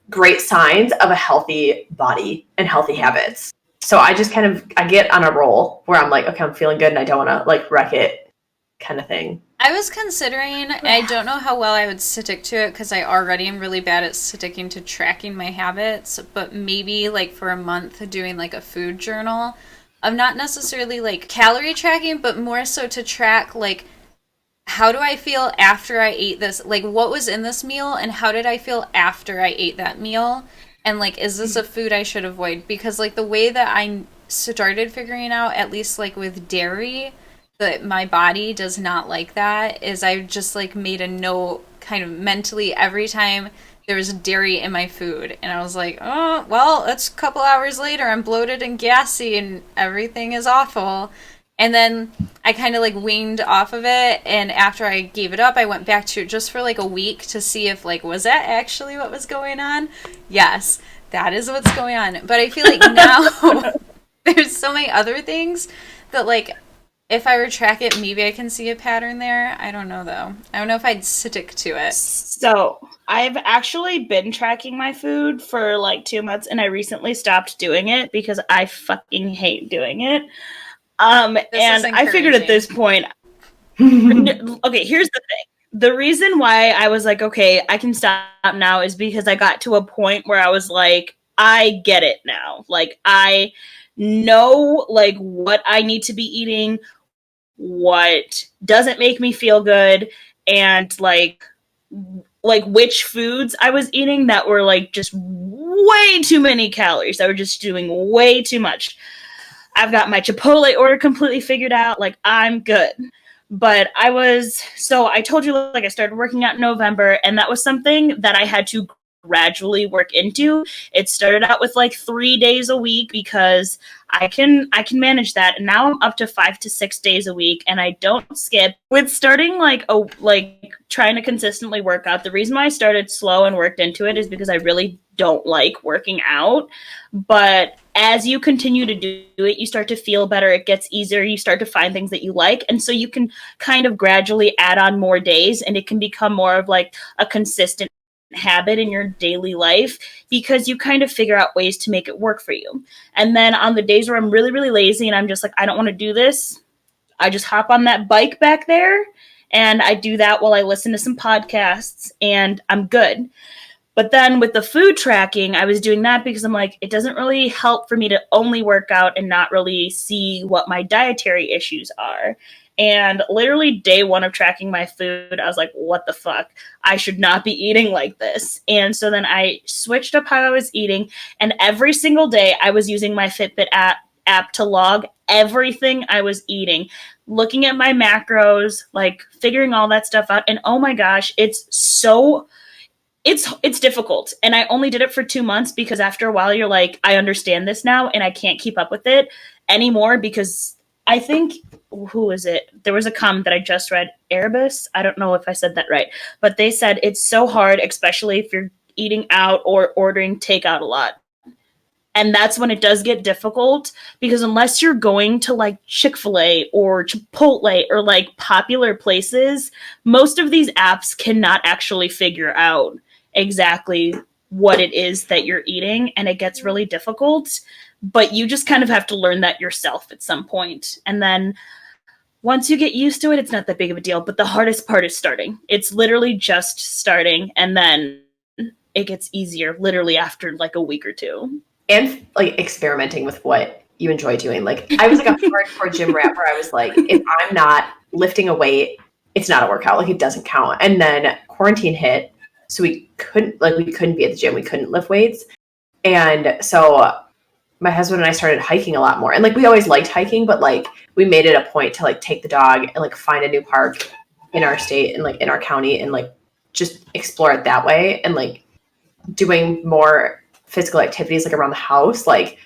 great signs of a healthy body and healthy habits. So I just I get on a roll where I'm like, okay, I'm feeling good and I don't want to like wreck it kind of thing. I was considering, I don't know how well I would stick to it because I already am really bad at sticking to tracking my habits, but maybe like for a month doing like a food journal of not necessarily like calorie tracking, but more so to track like, how do I feel after I ate this? Like, what was in this meal, and how did I feel after I ate that meal? And, like, is this a food I should avoid? Because, like, the way that I started figuring out, at least, like, with dairy, that my body does not like that, is I just, like, made a note kind of mentally every time there was dairy in my food. And I was like, oh, well, it's a couple hours later. I'm bloated and gassy, and everything is awful. And then I kind of like weaned off of it, and after I gave it up, I went back to it just for like a week to see if like, was that actually what was going on? Yes, that is what's going on. But I feel like now there's so many other things that like, if I retract it, maybe I can see a pattern there. I don't know though. I don't know if I'd stick to it. So I've actually been tracking my food for like 2 months, and I recently stopped doing it because I fucking hate doing it. And I figured at this point, okay, here's the thing. The reason why I was like, okay, I can stop now is because I got to a point where I was like, I get it now. Like, I know like what I need to be eating, what doesn't make me feel good, and like which foods I was eating that were like just way too many calories, that were just doing way too much. I've got my Chipotle order completely figured out. Like, I'm good. But I told you, like, I started working out in November, and that was something that I had to gradually work into. It started out with like 3 days a week because I can manage that, and now I'm up to 5 to 6 days a week, and I don't skip. With starting trying to consistently work out, the reason why I started slow and worked into it is because I really don't like working out. But as you continue to do it, you start to feel better. It gets easier. You start to find things that you like, and so you can kind of gradually add on more days, and it can become more of like a consistent habit in your daily life because you kind of figure out ways to make it work for you. And then on the days where I'm really, really lazy and I'm just like, I don't want to do this, I just hop on that bike back there and I do that while I listen to some podcasts and I'm good. But then with the food tracking, I was doing that because I'm like, it doesn't really help for me to only work out and not really see what my dietary issues are. And literally day one of tracking my food, I was like, what the fuck? I should not be eating like this. And so then I switched up how I was eating. And every single day I was using my Fitbit app to log everything I was eating, looking at my macros, like figuring all that stuff out. And oh my gosh, it's difficult. And I only did it for 2 months because after a while you're like, I understand this now and I can't keep up with it anymore because I think, who is it? There was a comment that I just read, Erebus. I don't know if I said that right, but they said it's so hard, especially if you're eating out or ordering takeout a lot. And that's when it does get difficult because unless you're going to like Chick-fil-A or Chipotle or like popular places, most of these apps cannot actually figure out exactly what it is that you're eating, and it gets really difficult. But you just kind of have to learn that yourself at some point. And then once you get used to it, it's not that big of a deal. But the hardest part is starting. It's literally just starting. And then it gets easier literally after like a week or two. And like experimenting with what you enjoy doing. Like I was like a hardcore gym rat where I was like, if I'm not lifting a weight, it's not a workout. Like it doesn't count. And then quarantine hit. So we couldn't be at the gym. We couldn't lift weights. And so my husband and I started hiking a lot more. And like, we always liked hiking, but like we made it a point to like take the dog and like find a new park in our state and like in our county and like just explore it that way. And like doing more physical activities like around the house, like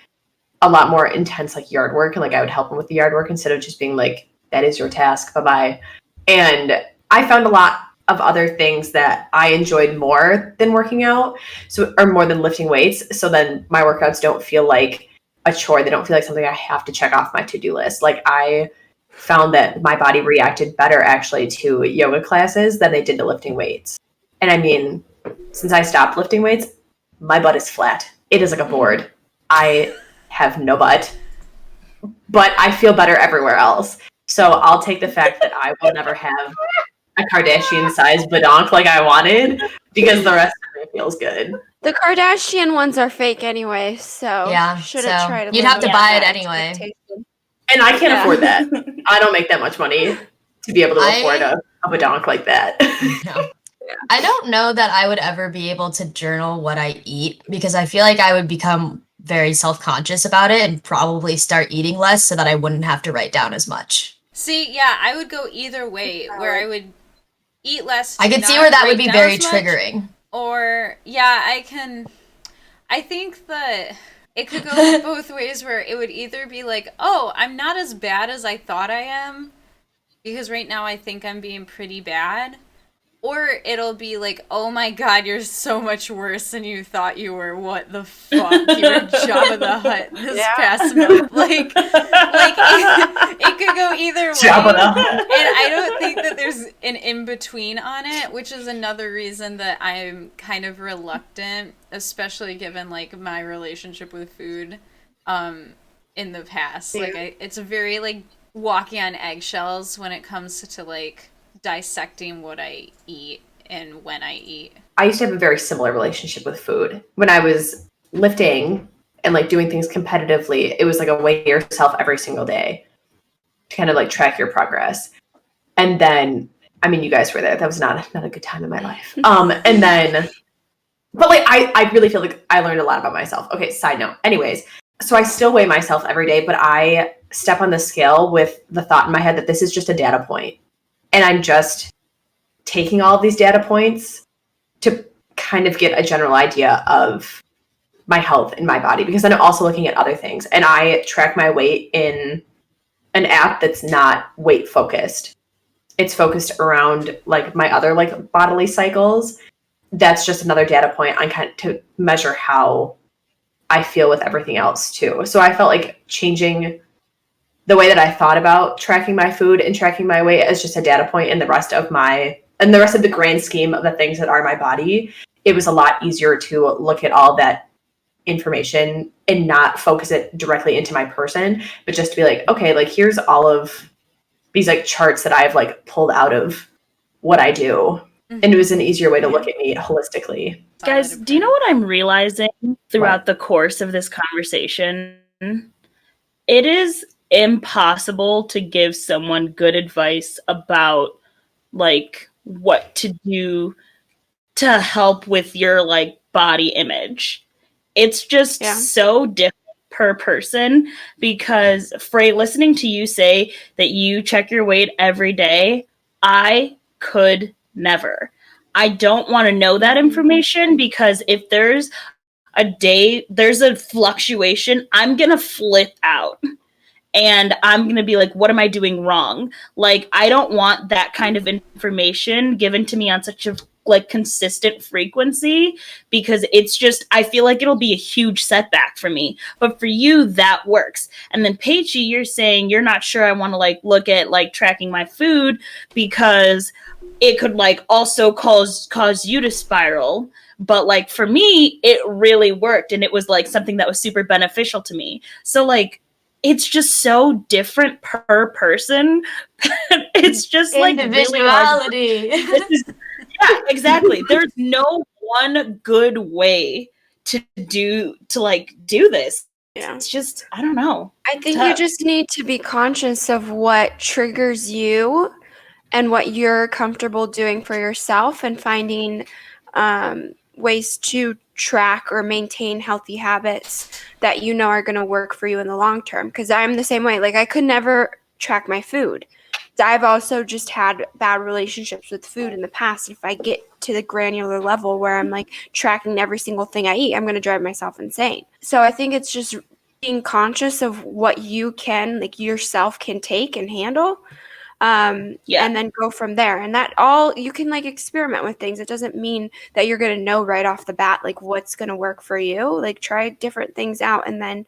a lot more intense, like yard work. And like, I would help him with the yard work instead of just being like, that is your task. Bye-bye. And I found a lot of other things that I enjoyed more than working out, or more than lifting weights. So then my workouts don't feel like a chore. They don't feel like something I have to check off my to-do list. Like I found that my body reacted better actually to yoga classes than they did to lifting weights. And I mean, since I stopped lifting weights, my butt is flat. It is like a board. I have no butt, but I feel better everywhere else. So I'll take the fact that I will never have a Kardashian-sized badonk like I wanted because the rest of it feels good. The Kardashian ones are fake anyway, so yeah, shouldn't try to. You'd have to buy it anyway. And I can't afford that. I don't make that much money to be able to afford a badonk like that. No. I don't know that I would ever be able to journal what I eat because I feel like I would become very self-conscious about it and probably start eating less so that I wouldn't have to write down as much. See, yeah, I would go either way, where I would eat less. I could see where that would be very triggering. Or, yeah, I think that it could go both ways, where it would either be like, oh, I'm not as bad as I thought I am, because right now I think I'm being pretty bad. Or it'll be like, oh my god, you're so much worse than you thought you were. What the fuck? You were Jabba the Hutt this past month. Like it could go either way. Jabba the Hutt. And I don't think that there's an in-between on it, which is another reason that I'm kind of reluctant, especially given, like, my relationship with food in the past. Like, it's a very, like, walking on eggshells when it comes to, like, dissecting what I eat and when I eat. I used to have a very similar relationship with food. When I was lifting and like doing things competitively, it was like a weigh yourself every single day to kind of like track your progress. And then, I mean, you guys were there. That was not a good time in my life. And then, but like, I really feel like I learned a lot about myself. Okay, side note. Anyways, so I still weigh myself every day, but I step on the scale with the thought in my head that this is just a data point. And I'm just taking all of these data points to kind of get a general idea of my health in my body, because then I'm also looking at other things. And I track my weight in an app that's not weight focused. It's focused around like my other like bodily cycles. That's just another data point on kind of to measure how I feel with everything else too. So I felt like changing the way that I thought about tracking my food and tracking my weight as just a data point in the rest of the grand scheme of the things that are my body, it was a lot easier to look at all that information and not focus it directly into my person, but just to be like, okay, like here's all of these like charts that I've like pulled out of what I do. And it was an easier way to look at me holistically. Guys, do you know what I'm realizing throughout the course of this conversation? It is impossible to give someone good advice about like what to do to help with your like body image. It's just so different per person, because Frey, listening to you say that you check your weight every day, I could never. I don't want to know that information, because if there's a fluctuation, I'm going to flip out. And I'm going to be like, what am I doing wrong? Like, I don't want that kind of information given to me on such a like consistent frequency, because it's just, I feel like it'll be a huge setback for me. But for you, that works. And then Paige, you're saying you're not sure I want to like look at like tracking my food because it could like also cause you to spiral. But like for me, it really worked, and it was like something that was super beneficial to me. So like, it's just so different per person. It's just like individuality. Really yeah, exactly. There's no one good way to do this. Yeah. It's just, I don't know. I think you just need to be conscious of what triggers you and what you're comfortable doing for yourself, and finding ways to track or maintain healthy habits that you know are going to work for you in the long term. Because I'm the same way. Like, I could never track my food. I've also just had bad relationships with food in the past. If I get to the granular level where I'm like tracking every single thing I eat, I'm going to drive myself insane. So I think it's just being conscious of what you can, like yourself can take and handle. And then go from there. And that all, you can like experiment with things. It doesn't mean that you're going to know right off the bat, like what's going to work for you. Like, try different things out, and then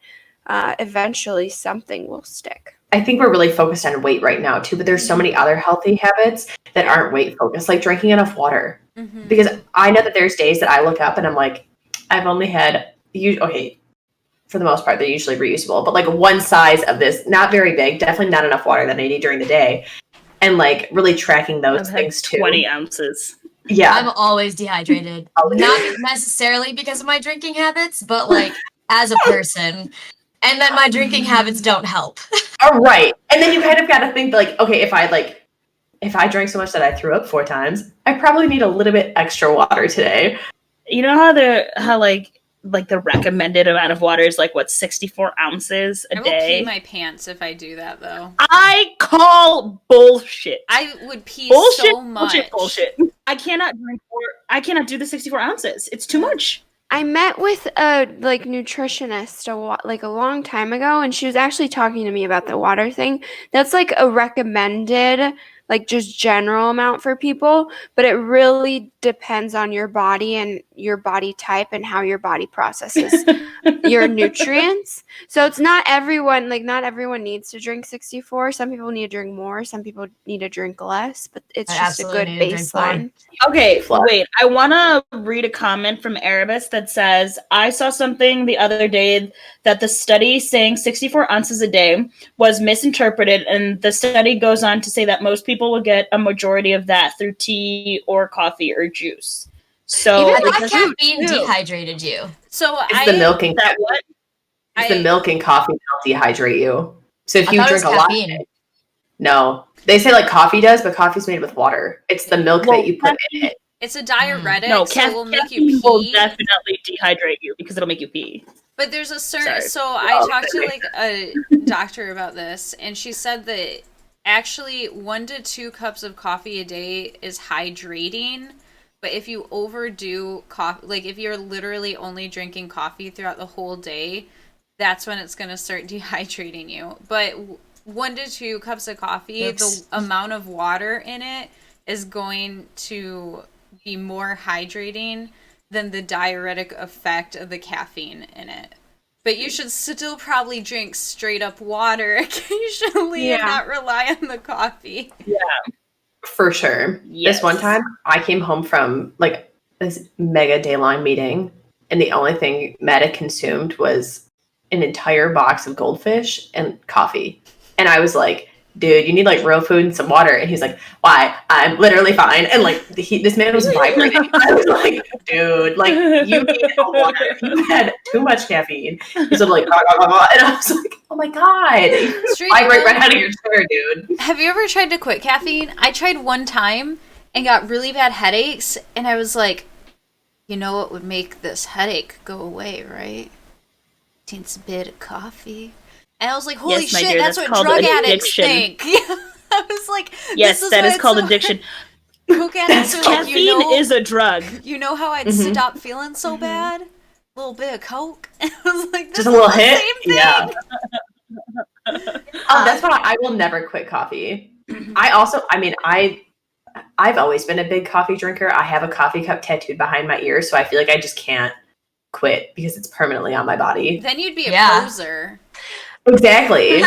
eventually something will stick. I think we're really focused on weight right now too, but there's so many other healthy habits that aren't weight focused, like drinking enough water. Mm-hmm. Because I know that there's days that I look up and I'm like, I've only had, for the most part, they're usually reusable, but like one size of this, not very big, definitely not enough water that I need during the day. And like really tracking those things too. 20 ounces. Yeah. I'm always dehydrated. Not necessarily because of my drinking habits, but like as a person. And then my drinking habits don't help. All right. And then you kind of got to think like, okay, if I drank so much that I threw up 4 times, I probably need a little bit extra water today. You know how the recommended amount of water is like 64 ounces a day? I will pee my pants if I do that, though. I call bullshit. I would pee so much. Bullshit. I cannot do the 64 ounces. It's too much. I met with a nutritionist a long time ago, and she was actually talking to me about the water thing. That's like a recommended, like just general amount for people, but it really depends on your body and your body type and how your body processes your nutrients. So it's not everyone needs to drink 64. Some people need to drink more. Some people need to drink less, but it's just a good baseline. Okay, wait. I want to read a comment from Erebus that says, I saw something the other day that the study saying 64 ounces a day was misinterpreted, and the study goes on to say that most people will get a majority of that through tea or coffee or juice. So even caffeine dehydrated you. So it's the milking. That what? The milk in coffee will dehydrate you. So if you drink a lot of it, no. They say like coffee does, but coffee's made with water. It's the milk that you put in it. It's a diuretic, no, so it will make you pee. Will definitely dehydrate you because it'll make you pee. But there's a certain... So I talked to like a doctor about this, and she said that actually 1 to 2 cups of coffee a day is hydrating. But if you overdo coffee, like if you're literally only drinking coffee throughout the whole day, that's when it's going to start dehydrating you. But 1 to 2 cups of coffee, the amount of water in it is going to be more hydrating than the diuretic effect of the caffeine in it. But you should still probably drink straight up water occasionally and not rely on the coffee. Yeah. For sure. Yes. This one time, I came home from like this mega day-long meeting, and the only thing Matt had consumed was an entire box of goldfish and coffee. And I was like, dude, you need like real food and some water. And he's like, why? I'm literally fine. And like this man was vibrating. I was like, dude, like you need water. You had too much caffeine. He's like, blah, blah, blah, blah. And I was like, oh my God. Vibrate right out of your chair, dude. Have you ever tried to quit caffeine? I tried one time and got really bad headaches. And I was like, you know what would make this headache go away, right? Teensy bit of coffee. And I was like, holy shit, dear, that's what drug addicts think. I was like, yes, that is called addiction. Coke addicts are like, caffeine is a drug. You know how I'd stop feeling so bad? A little bit of Coke. And I was like, this just a little hit? Same thing. Yeah. That's why I will never quit coffee. I've always been a big coffee drinker. I have a coffee cup tattooed behind my ear, so I feel like I just can't quit because it's permanently on my body. Then you'd be a poser. Exactly.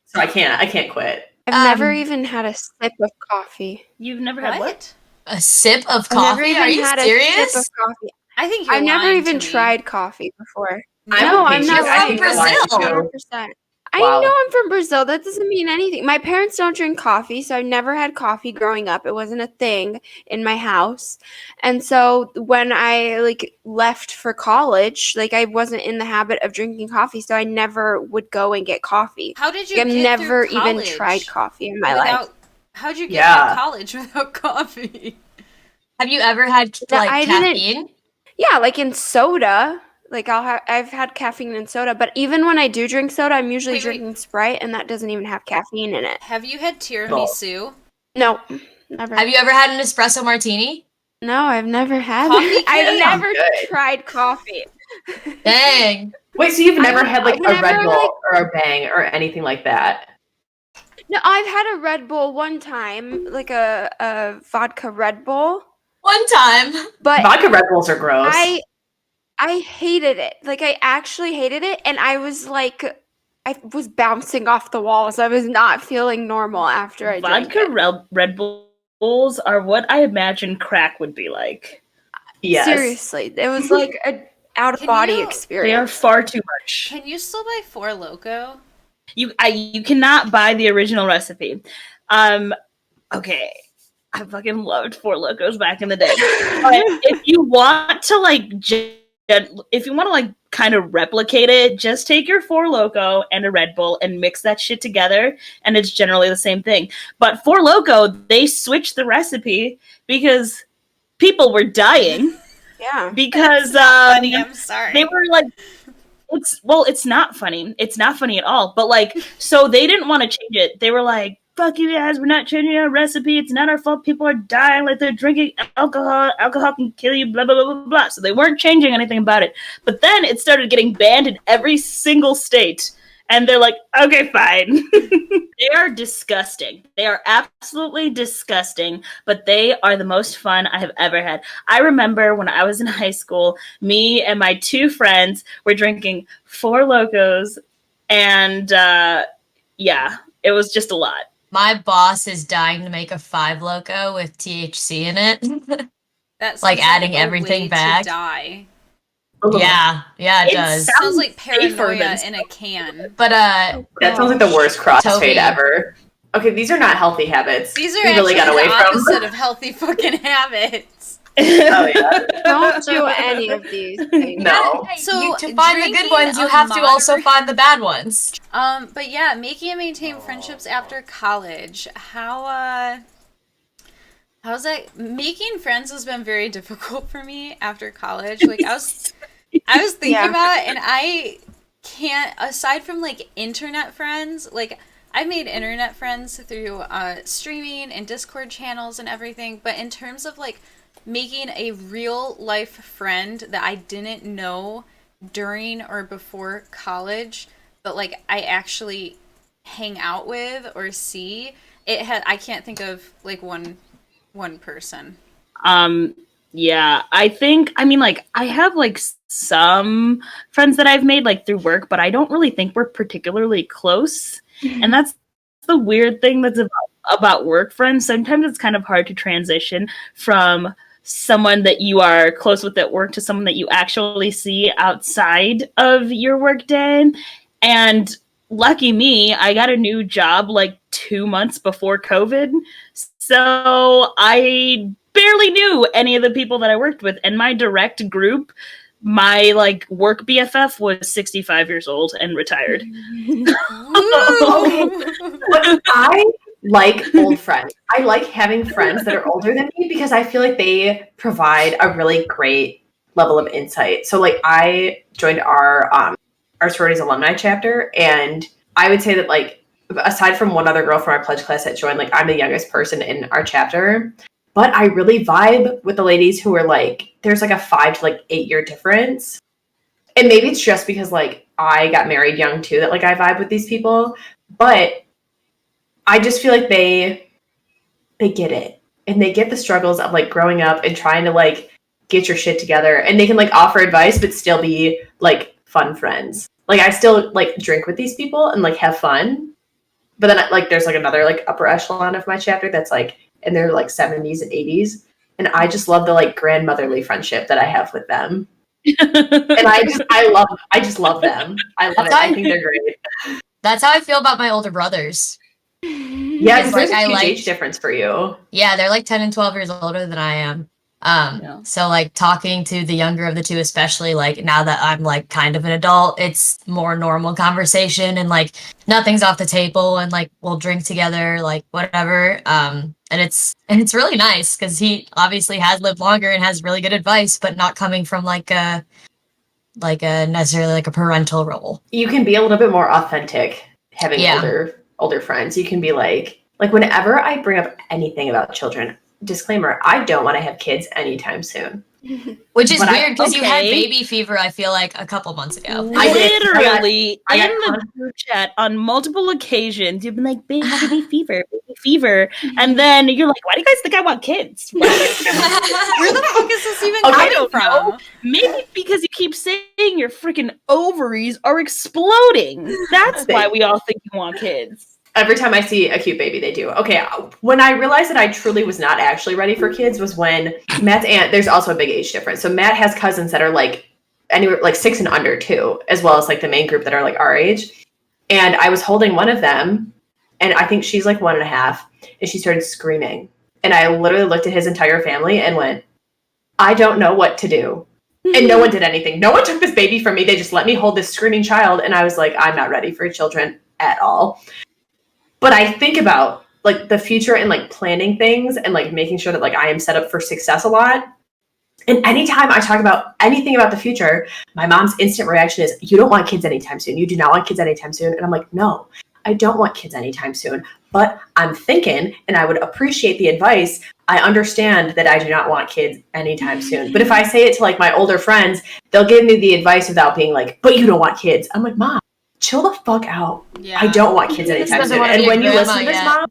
So I can't quit. I've never even had a sip of coffee. You've never had what? A sip of coffee? Are you serious? A sip of coffee. I think you're I've never even tried coffee before. No, I'm not from Brazil. 100%. I know I'm from Brazil. That doesn't mean anything. My parents don't drink coffee, so I've never had coffee growing up. It wasn't a thing in my house. And so when I left for college, I wasn't in the habit of drinking coffee, so I never would go and get coffee. How did you I've never even tried coffee in my life. How'd you get through college without coffee? Have you ever had caffeine? Yeah, in soda. I've had caffeine in soda, but even when I do drink soda, I'm usually drinking Sprite, and that doesn't even have caffeine in it. Have you had tiramisu? No, never. Have you ever had an espresso martini? No, I've never had it. I've never tried coffee. Dang. Wait, so you've never had a Red Bull or a Bang or anything like that? No, I've had a Red Bull one time, a vodka Red Bull. One time. But vodka Red Bulls are gross. I hated it. I actually hated it, and I was I was bouncing off the walls. I was not feeling normal after I drank it. Vodka Red Bulls are what I imagine crack would be like. Yes. Seriously. It was an out-of-body experience. They are far too much. Can you still buy 4 Loko? You cannot buy the original recipe. Okay. I fucking loved 4 Lokos back in the day. But if you want to if you want to kind of replicate it, just take your 4 Loko and a Red Bull and mix that shit together, and it's generally the same thing. But 4 Loko, they switched the recipe because people were dying. Yeah. Because I'm sorry. They were it's not funny. It's not funny at all. But so they didn't want to change it. They were like, fuck you guys, we're not changing our recipe. It's not our fault. People are dying, they're drinking alcohol. Alcohol can kill you, blah, blah, blah, blah, blah. So they weren't changing anything about it. But then it started getting banned in every single state. And they're like, okay, fine. They are disgusting. They are absolutely disgusting, but they are the most fun I have ever had. I remember when I was in high school, me and my 2 friends were drinking 4 Lokos, and it was just a lot. My boss is dying to make a 5 Loko with THC in it. That's adding everything back. To die. Yeah, it does. Sounds like paranoia in a can. But that sounds like the worst crossfade ever. Okay, these are not healthy habits. These are actually the opposite of healthy fucking habits. Oh, yeah. Don't do any of these things. No. So to find the good ones, you have to also find the bad ones. But yeah, making and maintain friendships after college. How's that? Making friends has been very difficult for me after college. Like I was thinking about it, and I can't, aside from like internet friends, like I've made internet friends through streaming and Discord channels and everything, but in terms of like making a real life friend that I didn't know during or before college, but like I actually hang out with or see, I can't think of like one person. Yeah, I mean, like, I have, like, some friends that I've made, like, through work, but I don't really think we're particularly close. And that's the weird thing that's about work friends. Sometimes it's kind of hard to transition from someone that you are close with at work to someone that you actually see outside of your work day. And lucky me, I got a new job, like, 2 months before COVID. So I barely knew any of the people that I worked with, and my direct group, my like work BFF was 65 years old and retired. But I like old friends. I like having friends that are older than me because I feel like they provide a really great level of insight. So like I joined our sorority's alumni chapter, and I would say that like aside from one other girl from our pledge class that joined, like I'm the youngest person in our chapter. But I really vibe with the ladies who are like, there's like a 5 to like 8 year difference. And maybe it's just because like I got married young too that like I vibe with these people. But I just feel like they get it. And they get the struggles of like growing up and trying to like get your shit together. And they can like offer advice but still be like fun friends. Like I still like drink with these people and like have fun. But then like there's like another like upper echelon of my chapter that's like in their like 70s and 80s, and I just love the like grandmotherly friendship that I have with them. And I just love them. I love it. I think they're great. That's how I feel about my older brothers. Yeah, because there's a huge age difference for you. Yeah, they're like 10 and 12 years older than I am. So like talking to the younger of the two, especially like now that I'm like kind of an adult, it's more normal conversation and like nothing's off the table and like we'll drink together, like whatever. And it's really nice because he obviously has lived longer and has really good advice, but not coming from like a necessarily like a parental role. You can be a little bit more authentic having older friends. You can be like whenever I bring up anything about children, disclaimer, I don't want to have kids anytime soon. Which is weird because you had baby fever, I feel like, a couple months ago. Literally, in the group chat on multiple occasions, you've been like, baby fever. And then you're like, why do you guys think I want kids? Where the fuck is this even coming from? Maybe because you keep saying your freaking ovaries are exploding. That's why we all think you want kids. Every time I see a cute baby, they do. Okay, when I realized that I truly was not actually ready for kids was when Matt's aunt, there's also a big age difference. So Matt has cousins that are like anywhere like 6 and under too, as well as like the main group that are like our age. And I was holding one of them, and I think she's like 1.5, and she started screaming. And I literally looked at his entire family and went, I don't know what to do. And no one did anything. No one took this baby from me. They just let me hold this screaming child. And I was like, I'm not ready for children at all. But I think about like the future and like planning things and like making sure that like I am set up for success a lot. And anytime I talk about anything about the future, my mom's instant reaction is, you don't want kids anytime soon. You do not want kids anytime soon. And I'm like, no, I don't want kids anytime soon. But I'm thinking, and I would appreciate the advice. I understand that I do not want kids anytime soon. But if I say it to like my older friends, they'll give me the advice without being like, but you don't want kids. I'm like, Mom, chill the fuck out. Yeah. I don't want kids anytime soon. And when you listen to this, Mom,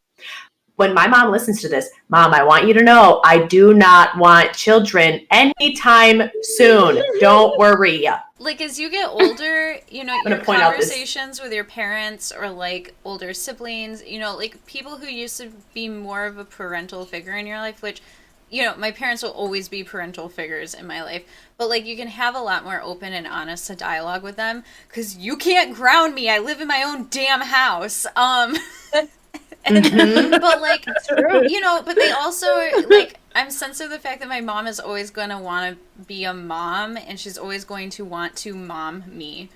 when my mom listens to this, Mom, I want you to know I do not want children anytime soon. Don't worry. Like, as you get older, you know, your conversations with your parents or, like, older siblings, you know, like, people who used to be more of a parental figure in your life, which, you know, my parents will always be parental figures in my life. But, like, you can have a lot more open and honest dialogue with them because you can't ground me. I live in my own damn house. And, but, like, you know, but they also, like, I'm sensitive to the fact that my mom is always going to want to be a mom, and she's always going to want to mom me.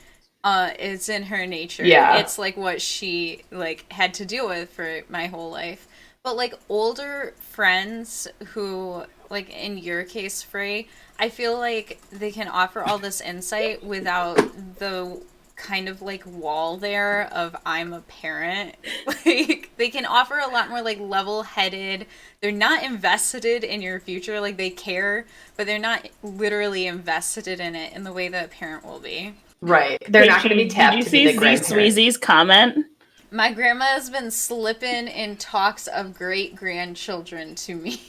It's in her nature. Yeah. It's like what she like had to deal with for my whole life. But like older friends who, like in your case, Frey, I feel like they can offer all this insight without the kind of like wall there of I'm a parent. Like they can offer a lot more like level-headed. They're not invested in your future, like they care, but they're not literally invested in it in the way that a parent will be. Right. They're not going to be tapped to be the grandparent. Did you see Sweezy's comment? My grandma has been slipping in talks of great-grandchildren to me.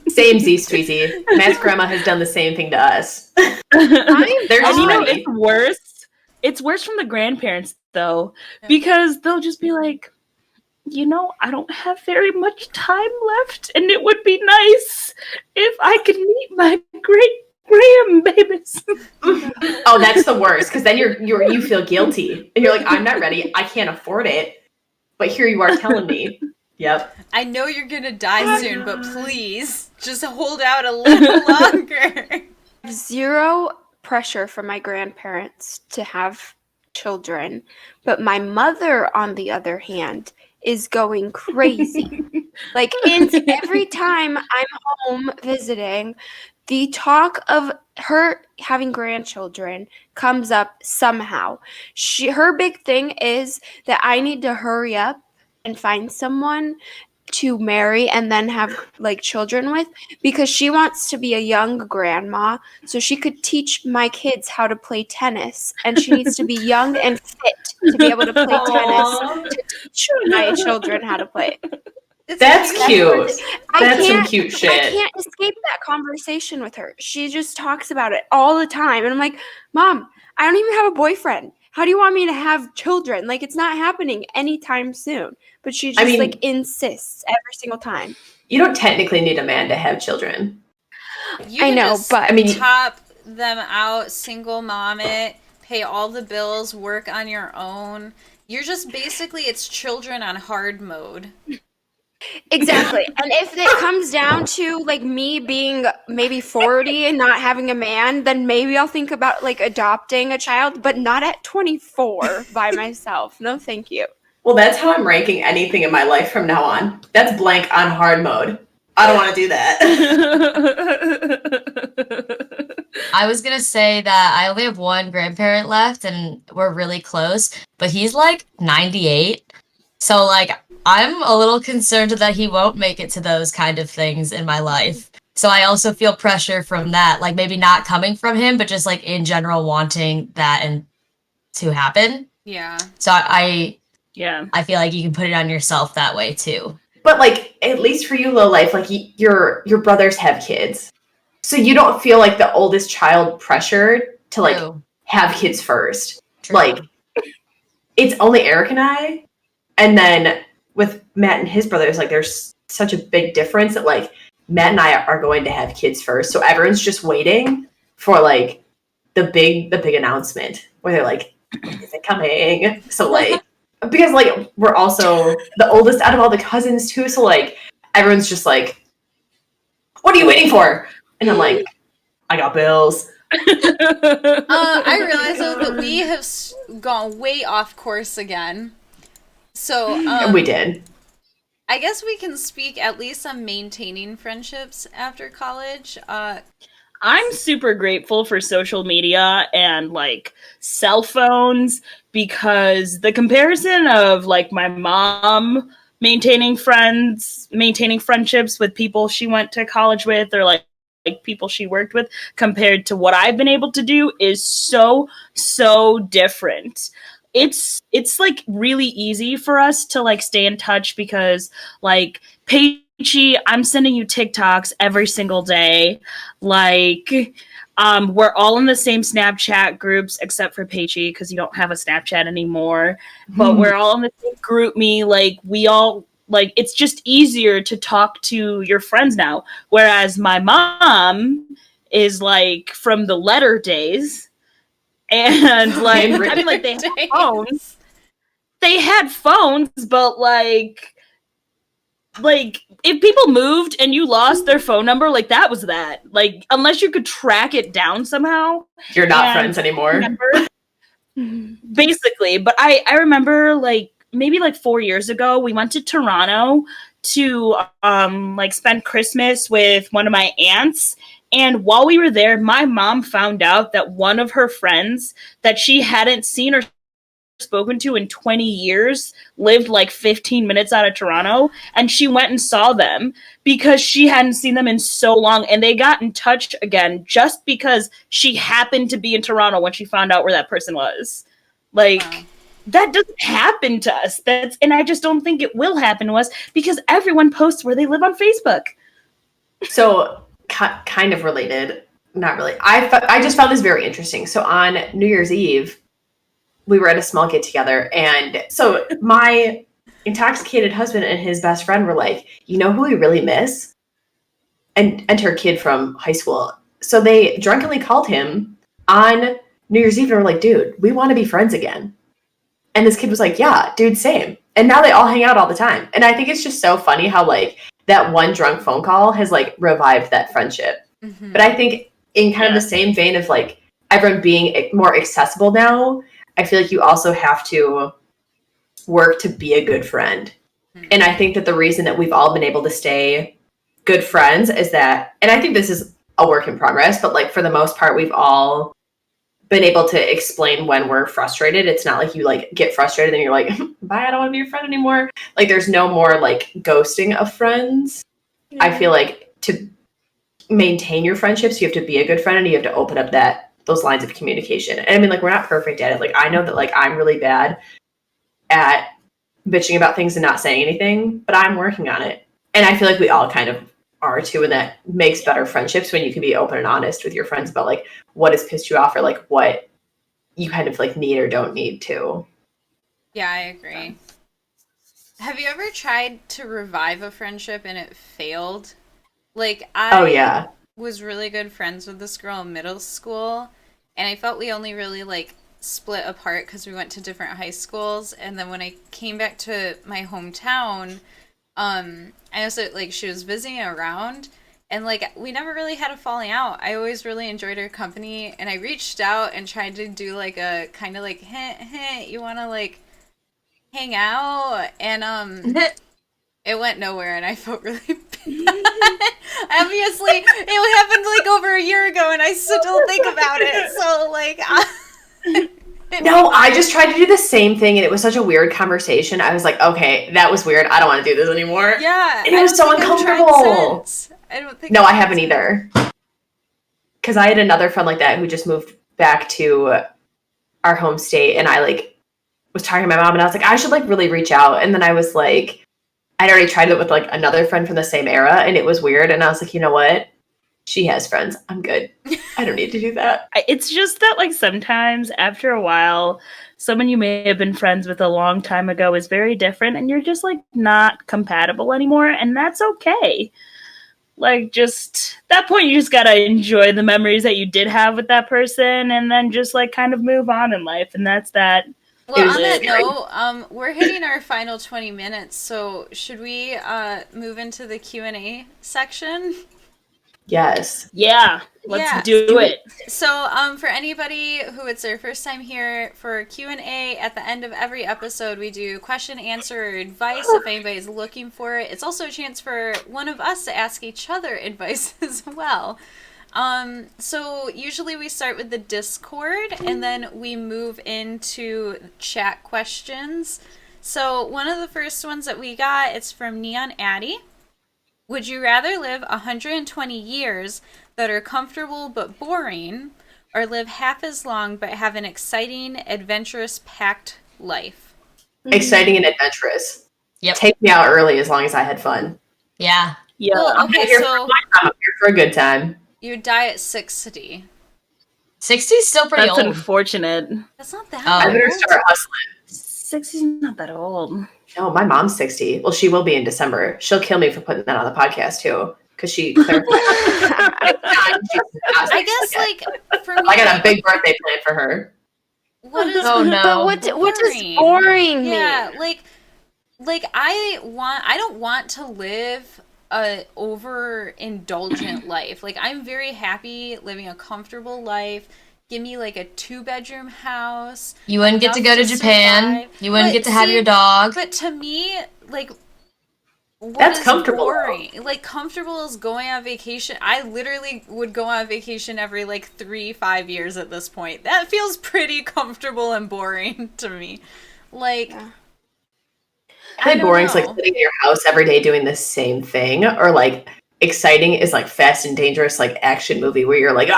Same Z Sweezy. Matt's grandma has done the same thing to us. It's worse. It's worse from the grandparents though, because they'll just be like, I don't have very much time left, and it would be nice if I could meet my great grandbabies. Oh, that's the worst, because then you feel guilty, and you're like, I'm not ready. I can't afford it, but here you are telling me. Yep. I know you're gonna die soon, but please just hold out a little longer. Zero pressure from my grandparents to have children, but my mother, on the other hand, is going crazy. Like, every time I'm home visiting, the talk of her having grandchildren comes up somehow. Her big thing is that I need to hurry up and find someone to marry and then have like children with, because she wants to be a young grandma so she could teach my kids how to play tennis, and she needs to be young and fit to be able to play tennis to teach my children how to play. That's cute. That's some cute shit. I can't escape that conversation with her. She just talks about it all the time, and I'm like, Mom, I don't even have a boyfriend. How do you want me to have children? Like, it's not happening anytime soon. But she just insists every single time. You don't technically need a man to have children. I know, but top them out, single mom it, pay all the bills, work on your own. You're just basically, it's children on hard mode. Exactly. And if it comes down to like me being maybe 40 and not having a man, then maybe I'll think about like adopting a child, but not at 24 by myself. No, thank you. Well, that's how I'm ranking anything in my life from now on. That's blank on hard mode. I don't want to do that. I was going to say that I only have one grandparent left and we're really close, but he's like 98. So like I'm a little concerned that he won't make it to those kind of things in my life. So I also feel pressure from that, like maybe not coming from him, but just like in general wanting that and to happen. Yeah. So I feel like you can put it on yourself that way too. But like, at least for you, low life, like your brothers have kids, so you don't feel like the oldest child pressured to like have kids first. True. Like, it's only Eric and I, and then with Matt and his brothers, like there's such a big difference that like Matt and I are going to have kids first, so everyone's just waiting for like the big announcement where they're like, is it coming? So like. Because, like, we're also the oldest out of all the cousins, too, so, like, everyone's just like, what are you waiting for? And I'm like, I got bills. I realize, though, that we have gone way off course again. So, we did. I guess we can speak at least on maintaining friendships after college. I'm super grateful for social media and, like, cell phones, because the comparison of, like, my mom maintaining friendships with people she went to college with, or, like people she worked with, compared to what I've been able to do is so different. It's like, really easy for us to, like, stay in touch because, like, Peachy, I'm sending you TikToks every single day. Like, we're all in the same Snapchat groups except for Peachy because you don't have a Snapchat anymore. But we're all in the same group me. Like, we all, like, it's just easier to talk to your friends now. Whereas my mom is, like, from the letter days. And, like, I mean, like, they had phones. They had phones, but, like, like, if people moved and you lost their phone number, like, that was that. Like, unless you could track it down somehow. You're not friends anymore. Basically. But I remember, like, maybe, like, 4 years ago, we went to Toronto to, like, spend Christmas with one of my aunts. And while we were there, my mom found out that one of her friends that she hadn't seen or spoken to in 20 years lived like 15 minutes out of Toronto, and she went and saw them because she hadn't seen them in so long, and they got in touch again just because she happened to be in Toronto when she found out where that person was. Like, wow. That doesn't happen to us. And I just don't think it will happen to us because everyone posts where they live on Facebook. So, kind of related, not really. I just found this very interesting. So on New Year's Eve, we were at a small get together, and so my intoxicated husband and his best friend were like, you know who we really miss? And enter a kid from high school. So they drunkenly called him on New Year's Eve and were like, dude, we want to be friends again. And this kid was like, yeah, dude, same. And now they all hang out all the time. And I think it's just so funny how like that one drunk phone call has like revived that friendship. Mm-hmm. But I think in kind of the same vein of like everyone being more accessible now, I feel like you also have to work to be a good friend. Mm-hmm. And I think that the reason that we've all been able to stay good friends is that, and I think this is a work in progress, but like for the most part, we've all been able to explain when we're frustrated. It's not like you like get frustrated and you're like, bye, I don't want to be your friend anymore. Like there's no more like ghosting of friends. Yeah. I feel like to maintain your friendships, you have to be a good friend and you have to open up those lines of communication. And I mean, like, we're not perfect at it. Like, I know that, like, I'm really bad at bitching about things and not saying anything, but I'm working on it. And I feel like we all kind of are too, and that makes better friendships when you can be open and honest with your friends about, like, what has pissed you off or, like, what you kind of, like, need or don't need to. Yeah, I agree. Have you ever tried to revive a friendship and it failed? Like, I was really good friends with this girl in middle school, and I felt we only really, like, split apart because we went to different high schools. And then when I came back to my hometown, I also, like, she was visiting around, and, like, we never really had a falling out. I always really enjoyed her company, and I reached out and tried to do, like, a kind of, like, hey, you want to, like, hang out? And, it went nowhere, and I felt really bad. Obviously, it happened, like, over a year ago, and I still think about it, so, like... No, I just tried to do the same thing, and it was such a weird conversation. I was like, okay, that was weird. I don't want to do this anymore. Yeah. And it was so uncomfortable. I don't think... No, I haven't either. Because I had another friend like that who just moved back to our home state, and I, like, was talking to my mom, and I was like, I should, like, really reach out. And then I was like... I'd already tried it with, like, another friend from the same era, and it was weird. And I was like, you know what? She has friends. I'm good. I don't need to do that. It's just that, like, sometimes after a while, someone you may have been friends with a long time ago is very different, and you're just, like, not compatible anymore, and that's okay. Like, just, at that point, you just gotta enjoy the memories that you did have with that person, and then just, like, kind of move on in life, and that's that. Well, on that note, we're hitting our final 20 minutes, so should we move into the Q&A section? Yes. Yeah, let's do it. So, for anybody who it's their first time here, for Q&A, at the end of every episode, we do question, answer, or advice if anybody's looking for it. It's also a chance for one of us to ask each other advice as well. So usually we start with the Discord and then we move into chat questions. So one of the first ones that we got, it's from Neon Addy. Would you rather live 120 years that are comfortable but boring, or live half as long but have an exciting, adventurous, packed life? Exciting and adventurous. Yep. Take me out early as long as I had fun. Yeah. Yeah. Well, okay, I'm here for a good time. You die at 60. 60 is still pretty old. That's unfortunate. That's not that I better start hustling. 60's not that old. No, my mom's 60. Well, she will be in December. She'll kill me for putting that on the podcast, too, because she clarified. I guess, like, for me... I got a big birthday plan for her. What is But what does boring mean? Yeah, like, like I don't want to live a overindulgent life. Like I'm very happy living a comfortable life. Give me like a 2-bedroom house. You wouldn't get to go to Japan. Survive. You wouldn't get to have your dog. But to me, like, that's comfortable. Boring. Like, comfortable is going on vacation. I literally would go on vacation every like 3-5 years at this point. That feels pretty comfortable and boring to me. Like, I think boring is like sitting in your house every day doing the same thing, or like exciting is like Fast and Dangerous, like action movie where you're like,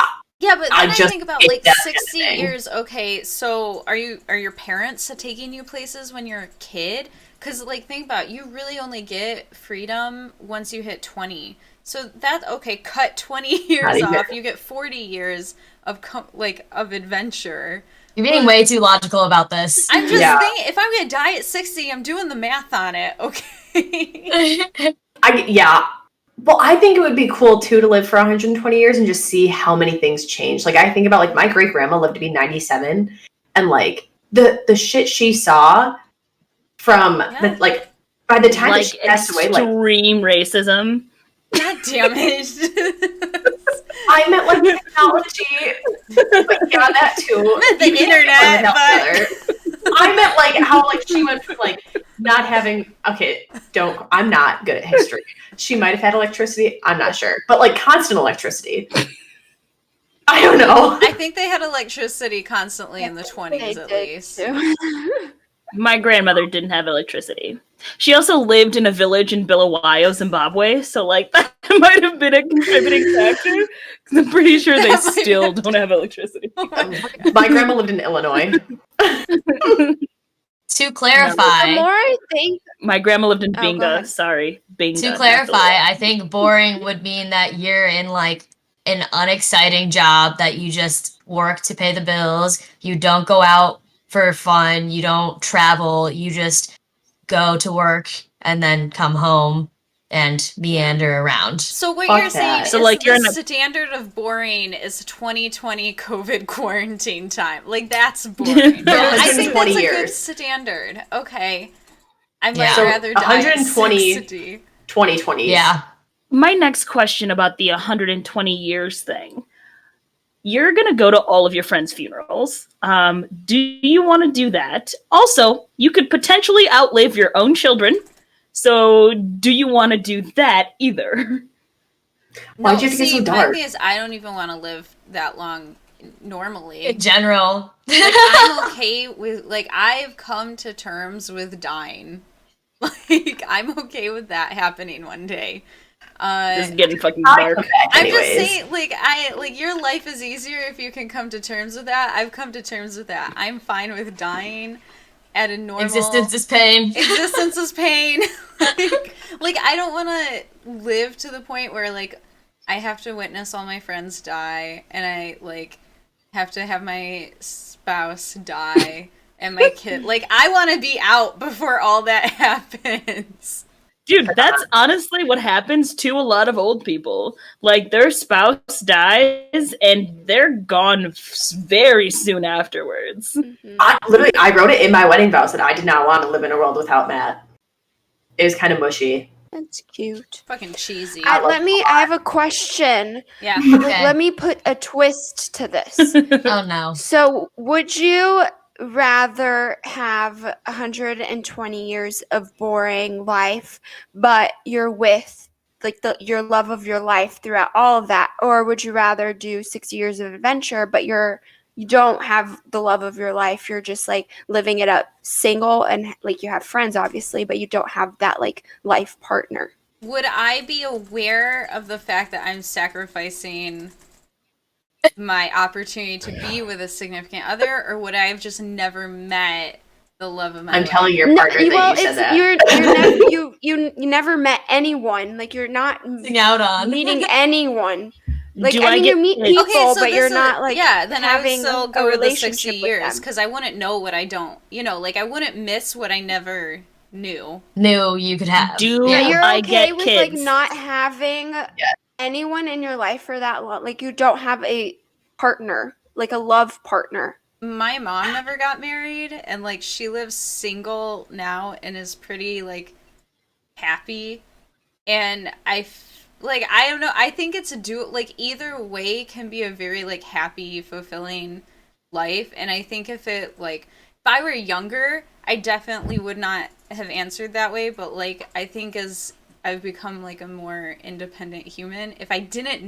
yeah, but then I think about like 60 years. Okay, so are your parents taking you places when you're a kid? Because like think about it, you really only get freedom once you hit 20. So that cut 20 years off, you get 40 years of of adventure. You're being way too logical about this. I'm just thinking, if I'm gonna die at 60, I'm doing the math on it. Okay. Well, I think it would be cool too to live for 120 years and just see how many things change. Like I think about like my great grandma lived to be 97, and like the shit she saw from by the time that she passed away, like extreme racism. God damn it! I meant like technology, but yeah, that too. The internet, but I meant like how like she went from like not having. Okay, I'm not good at history. She might have had electricity. I'm not sure, but like constant electricity. I don't know. I think they had electricity constantly in the 20s at least. My grandmother didn't have electricity. She also lived in a village in Bulawayo, Zimbabwe, so like that might have been a contributing factor. Because I'm pretty sure they still don't have electricity. My grandma lived in Illinois. To clarify, the more I think, my grandma lived in Binga. Sorry, Binga. To clarify, I think boring would mean that you're in like an unexciting job that you just work to pay the bills. You don't go out for fun. You don't travel. You just go to work and then come home and meander around. So what you're saying is like the standard of boring is 2020 COVID quarantine time. Like that's boring. I think that's a good standard. Okay. I might rather die 120 at 60. 2020. Yeah. My next question about the 120 years thing. You're going to go to all of your friends' funerals. Do you want to do that? Also, you could potentially outlive your own children. So, do you want to do that either? Why'd you have to get so dark? My thing is, I don't even want to live that long normally. In general. Like, I'm okay with, like, I've come to terms with dying. Like, I'm okay with that happening one day. This is getting fucking dark. I'm just saying, like, your life is easier if you can come to terms with that. I've come to terms with that. I'm fine with dying at a normal... Existence is pain. Existence is pain. like, I don't want to live to the point where, like, I have to witness all my friends die, and I, like, have to have my spouse die, and my kid... Like, I want to be out before all that happens. Dude, that's honestly what happens to a lot of old people. Like, their spouse dies, and they're gone very soon afterwards. Mm-hmm. I wrote it in my wedding vows that I did not want to live in a world without Matt. It was kind of mushy. That's cute. Fucking cheesy. I have a question. Yeah. Okay. Let me put a twist to this. Oh, no. So, would you rather have 120 years of boring life, but you're with like your love of your life throughout all of that, or would you rather do 60 years of adventure, but you don't have the love of your life, you're just like living it up single, and like you have friends obviously, but you don't have that like life partner? Would I be aware of the fact that I'm sacrificing my opportunity to be with a significant other, or would I have just never met the love of my life? I'm telling your partner that you said that. You never met anyone. Like, you're not out on meeting anyone. Like, you meet people, so but you're not like then having I would still a go with the relationship 60 with years them. because I wouldn't know what I don't. You know, like I wouldn't miss what I never knew you could have. You're I okay get with kids? like not having anyone in your life for that long. Like, you don't have a partner, like a love partner. my mom never got married, and like she lives single now and is pretty like happy. And I don't know. I think it's like either way can be a very like happy, fulfilling life. And I think if I were younger, I definitely would not have answered that way. But like I think as I've become like a more independent human, if I did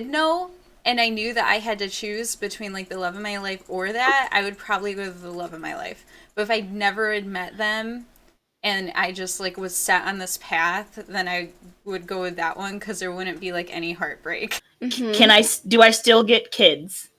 know, and I knew that I had to choose between like the love of my life or that, I would probably go with the love of my life. But if I never had met them and I just like was set on this path, then I would go with that one because there wouldn't be like any heartbreak. Mm-hmm. Do I still get kids?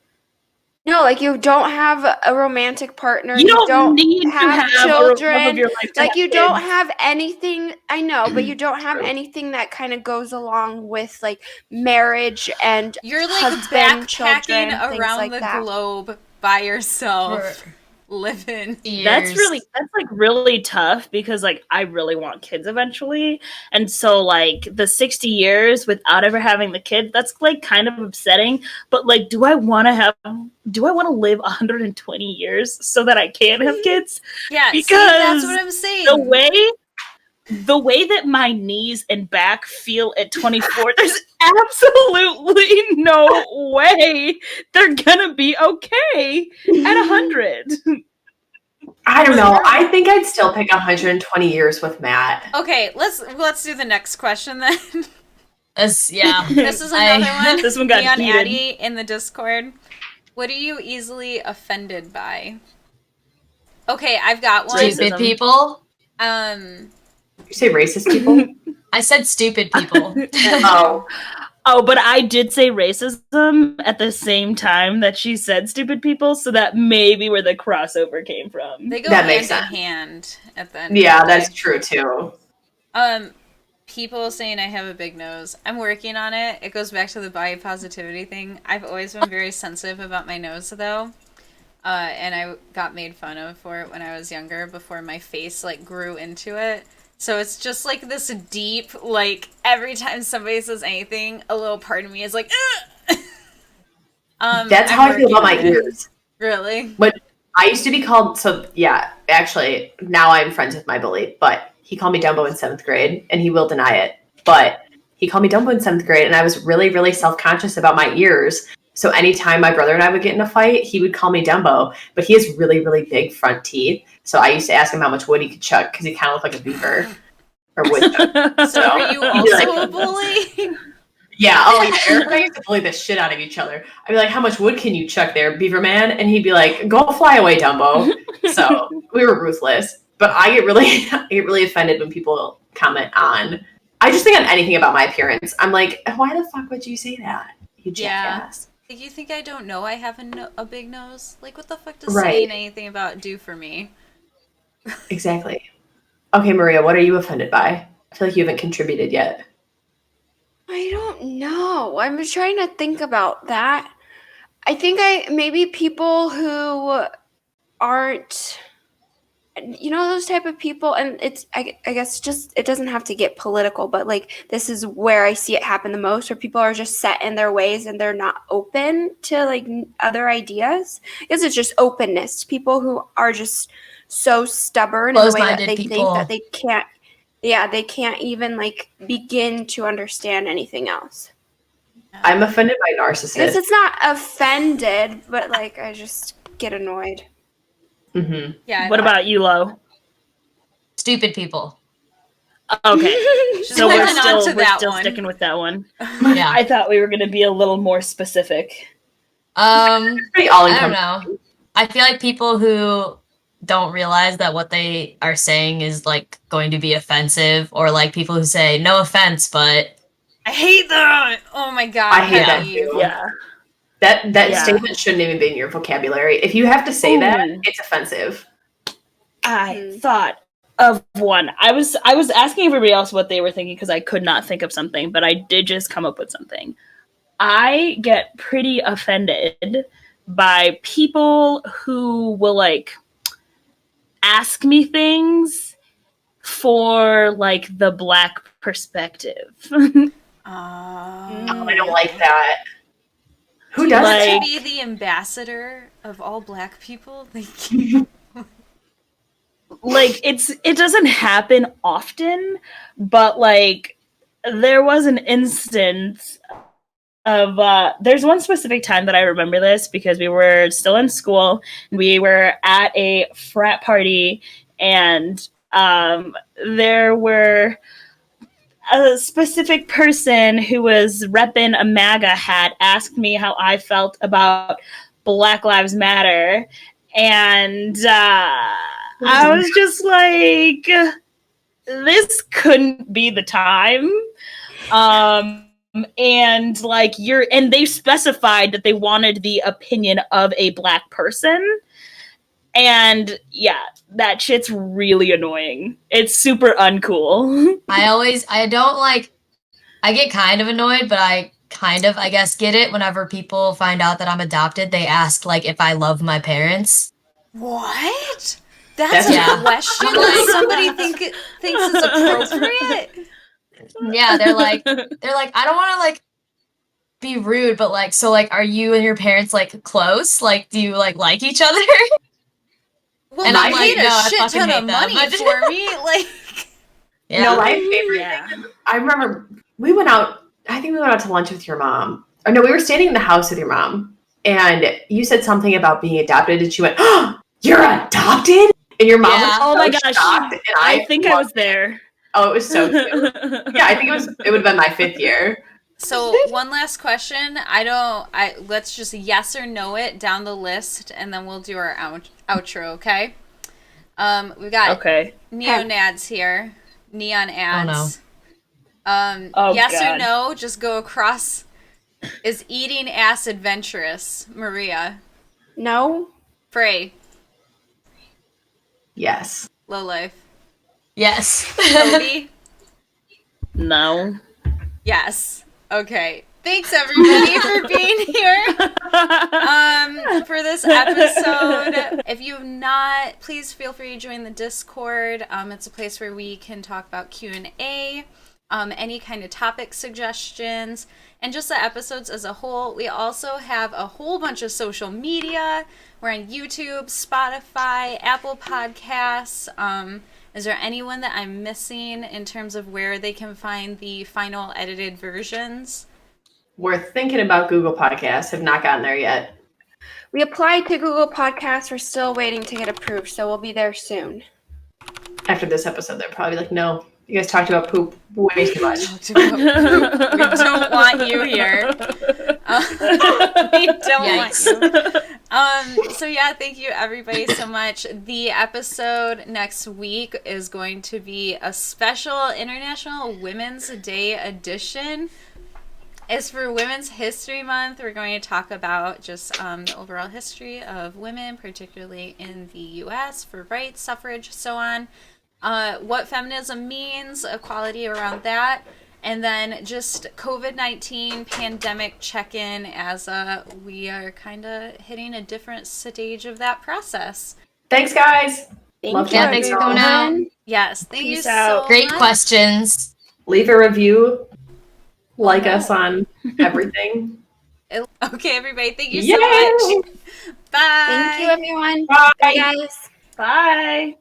No, like you don't have a romantic partner. You don't need to have have children. a love of your life to Like have you don't kids. have anything. I know, but you don't have anything that kind of goes along with like marriage and You're like husband, backpacking children, around like the that. globe by yourself, living. That's like really tough because like I really want kids eventually, and so like the 60 years without ever having the kid, that's like kind of upsetting. But like, do I want to live 120 years so that I can have kids? Yeah, because see, that's what I'm saying. The way that my knees and back feel at 24, there's absolutely no way they're gonna be okay at 100. I don't know. I think I'd still pick 120 years with Matt. Okay, let's do the next question then. Yeah. This is another one. This one got Leon heated. Addy in the Discord. What are you easily offended by? Okay, I've got one. Stupid people. You say racist people? I said stupid people. Oh, but I did say racism at the same time that she said stupid people, so that may be where the crossover came from. They go That hand makes in sense. hand at the end. Yeah, that's true too. People saying I have a big nose. I'm working on it. It goes back to the body positivity thing. I've always been very sensitive about my nose, though. And I got made fun of for it when I was younger before my face, like, grew into it. So it's just, like, this deep, like, every time somebody says anything, a little part of me is like, That's how I feel about my ears. Really? But I used to be called, so yeah, actually, now I'm friends with my bully, but he called me Dumbo in 7th grade, and he will deny it. But he called me Dumbo in 7th grade, and I was really, really self-conscious about my ears. So anytime my brother and I would get in a fight, he would call me Dumbo. But he has really, really big front teeth. So I used to ask him how much wood he could chuck because he kind of looked like a beaver. Or wood chuck. So are you also a bully? Yeah, oh yeah. Eric and I used to bully the shit out of each other. I'd be like, how much wood can you chuck there, Beaver Man? And he'd be like, go fly away, Dumbo. So we were ruthless. But I get really offended when people comment on, I just think on anything about my appearance. I'm like, why the fuck would you say that, you jackass? Like, you think I don't know I have a big nose? Like, what the fuck does saying anything about it do for me? Exactly. Okay, Maria, what are you offended by? I feel like you haven't contributed yet. I don't know. I'm just trying to think about that. I think maybe people who aren't, those type of people, and it's, I guess just, it doesn't have to get political, but like, this is where I see it happen the most, where people are just set in their ways and they're not open to like other ideas. I guess it's just openness. People who are just so stubborn in the way that they think that they can't, they can't even like begin to understand anything else. I'm offended by narcissists. I guess it's not offended, but like I just get annoyed. Mm-hmm. Yeah. What about you, Lo? Stupid people. Okay. So we're still sticking with that one. Yeah. I thought we were going to be a little more specific. I don't know. I feel like people who don't realize that what they are saying is like going to be offensive, or like people who say no offense, but I hate that. Oh my god. I hate that too. Yeah. That statement shouldn't even be in your vocabulary. If you have to say that, it's offensive. I thought of one. I was asking everybody else what they were thinking because I could not think of something, but I did just come up with something. I get pretty offended by people who will like ask me things for like the Black perspective. I don't like that. Who does want like, to be the ambassador of all Black people? Thank you. Like, it doesn't happen often, but like there was an instance of there's one specific time that I remember this because we were still in school. We were at a frat party, and there were a specific person who was repping a MAGA hat asked me how I felt about Black Lives Matter, and I was just like, this couldn't be the time. And like and they specified that they wanted the opinion of a Black person. And yeah, that shit's really annoying. It's super uncool. I get kind of annoyed, but I kind of, I guess, get it whenever people find out that I'm adopted. They ask, like, if I love my parents. What? That's a question that somebody thinks is appropriate? Yeah, they're like, I don't want to, like, be rude, but, like, so, like, are you and your parents, like, close? Like, do you, like each other? Well, and I paid a shit ton of money for me. Like, no, my favorite thing. I remember we went out. I think we went out to lunch with your mom. Or no, we were standing in the house with your mom, and you said something about being adopted, and she went, "Oh, you're adopted!" And your mom was oh so my gosh, shocked, and I think I was there. Oh, it was so cute. Yeah, I think it would have been my 5th year. So one last question. Let's just yes or no it down the list, and then we'll do our outro. Okay. We got neonads here. Neon ads. Oh no. Yes God. or no? Just go across. Is eating ass adventurous, Maria? No. Frey. Yes. Low life. Yes. Toby. No. Yes. Okay. Thanks everybody for being here. For this episode. If you've not, please feel free to join the Discord. It's a place where we can talk about Q&A, any kind of topic suggestions, and just the episodes as a whole. We also have a whole bunch of social media. We're on YouTube, Spotify, Apple Podcasts. Is there anyone that I'm missing in terms of where they can find the final edited versions? We're thinking about Google Podcasts. Have not gotten there yet. We applied to Google Podcasts. We're still waiting to get approved, so we'll be there soon. After this episode, they're probably like, no, you guys talked about poop way too much. We don't want you here. We don't want you. So yeah, thank you everybody so much. The episode next week is going to be a special International Women's Day edition. It's for Women's History Month. We're going to talk about just the overall history of women, particularly in the U.S., for rights, suffrage, so on. What feminism means, equality around that, and then just COVID-19 pandemic check-in as we are kind of hitting a different stage of that process. Thanks, guys. Thanks for coming out. Yes, thank you so much. Great questions. Leave a review. Like us on everything. Okay, everybody. Thank you so much. Bye. Thank you, everyone. Bye. Bye, guys. Bye.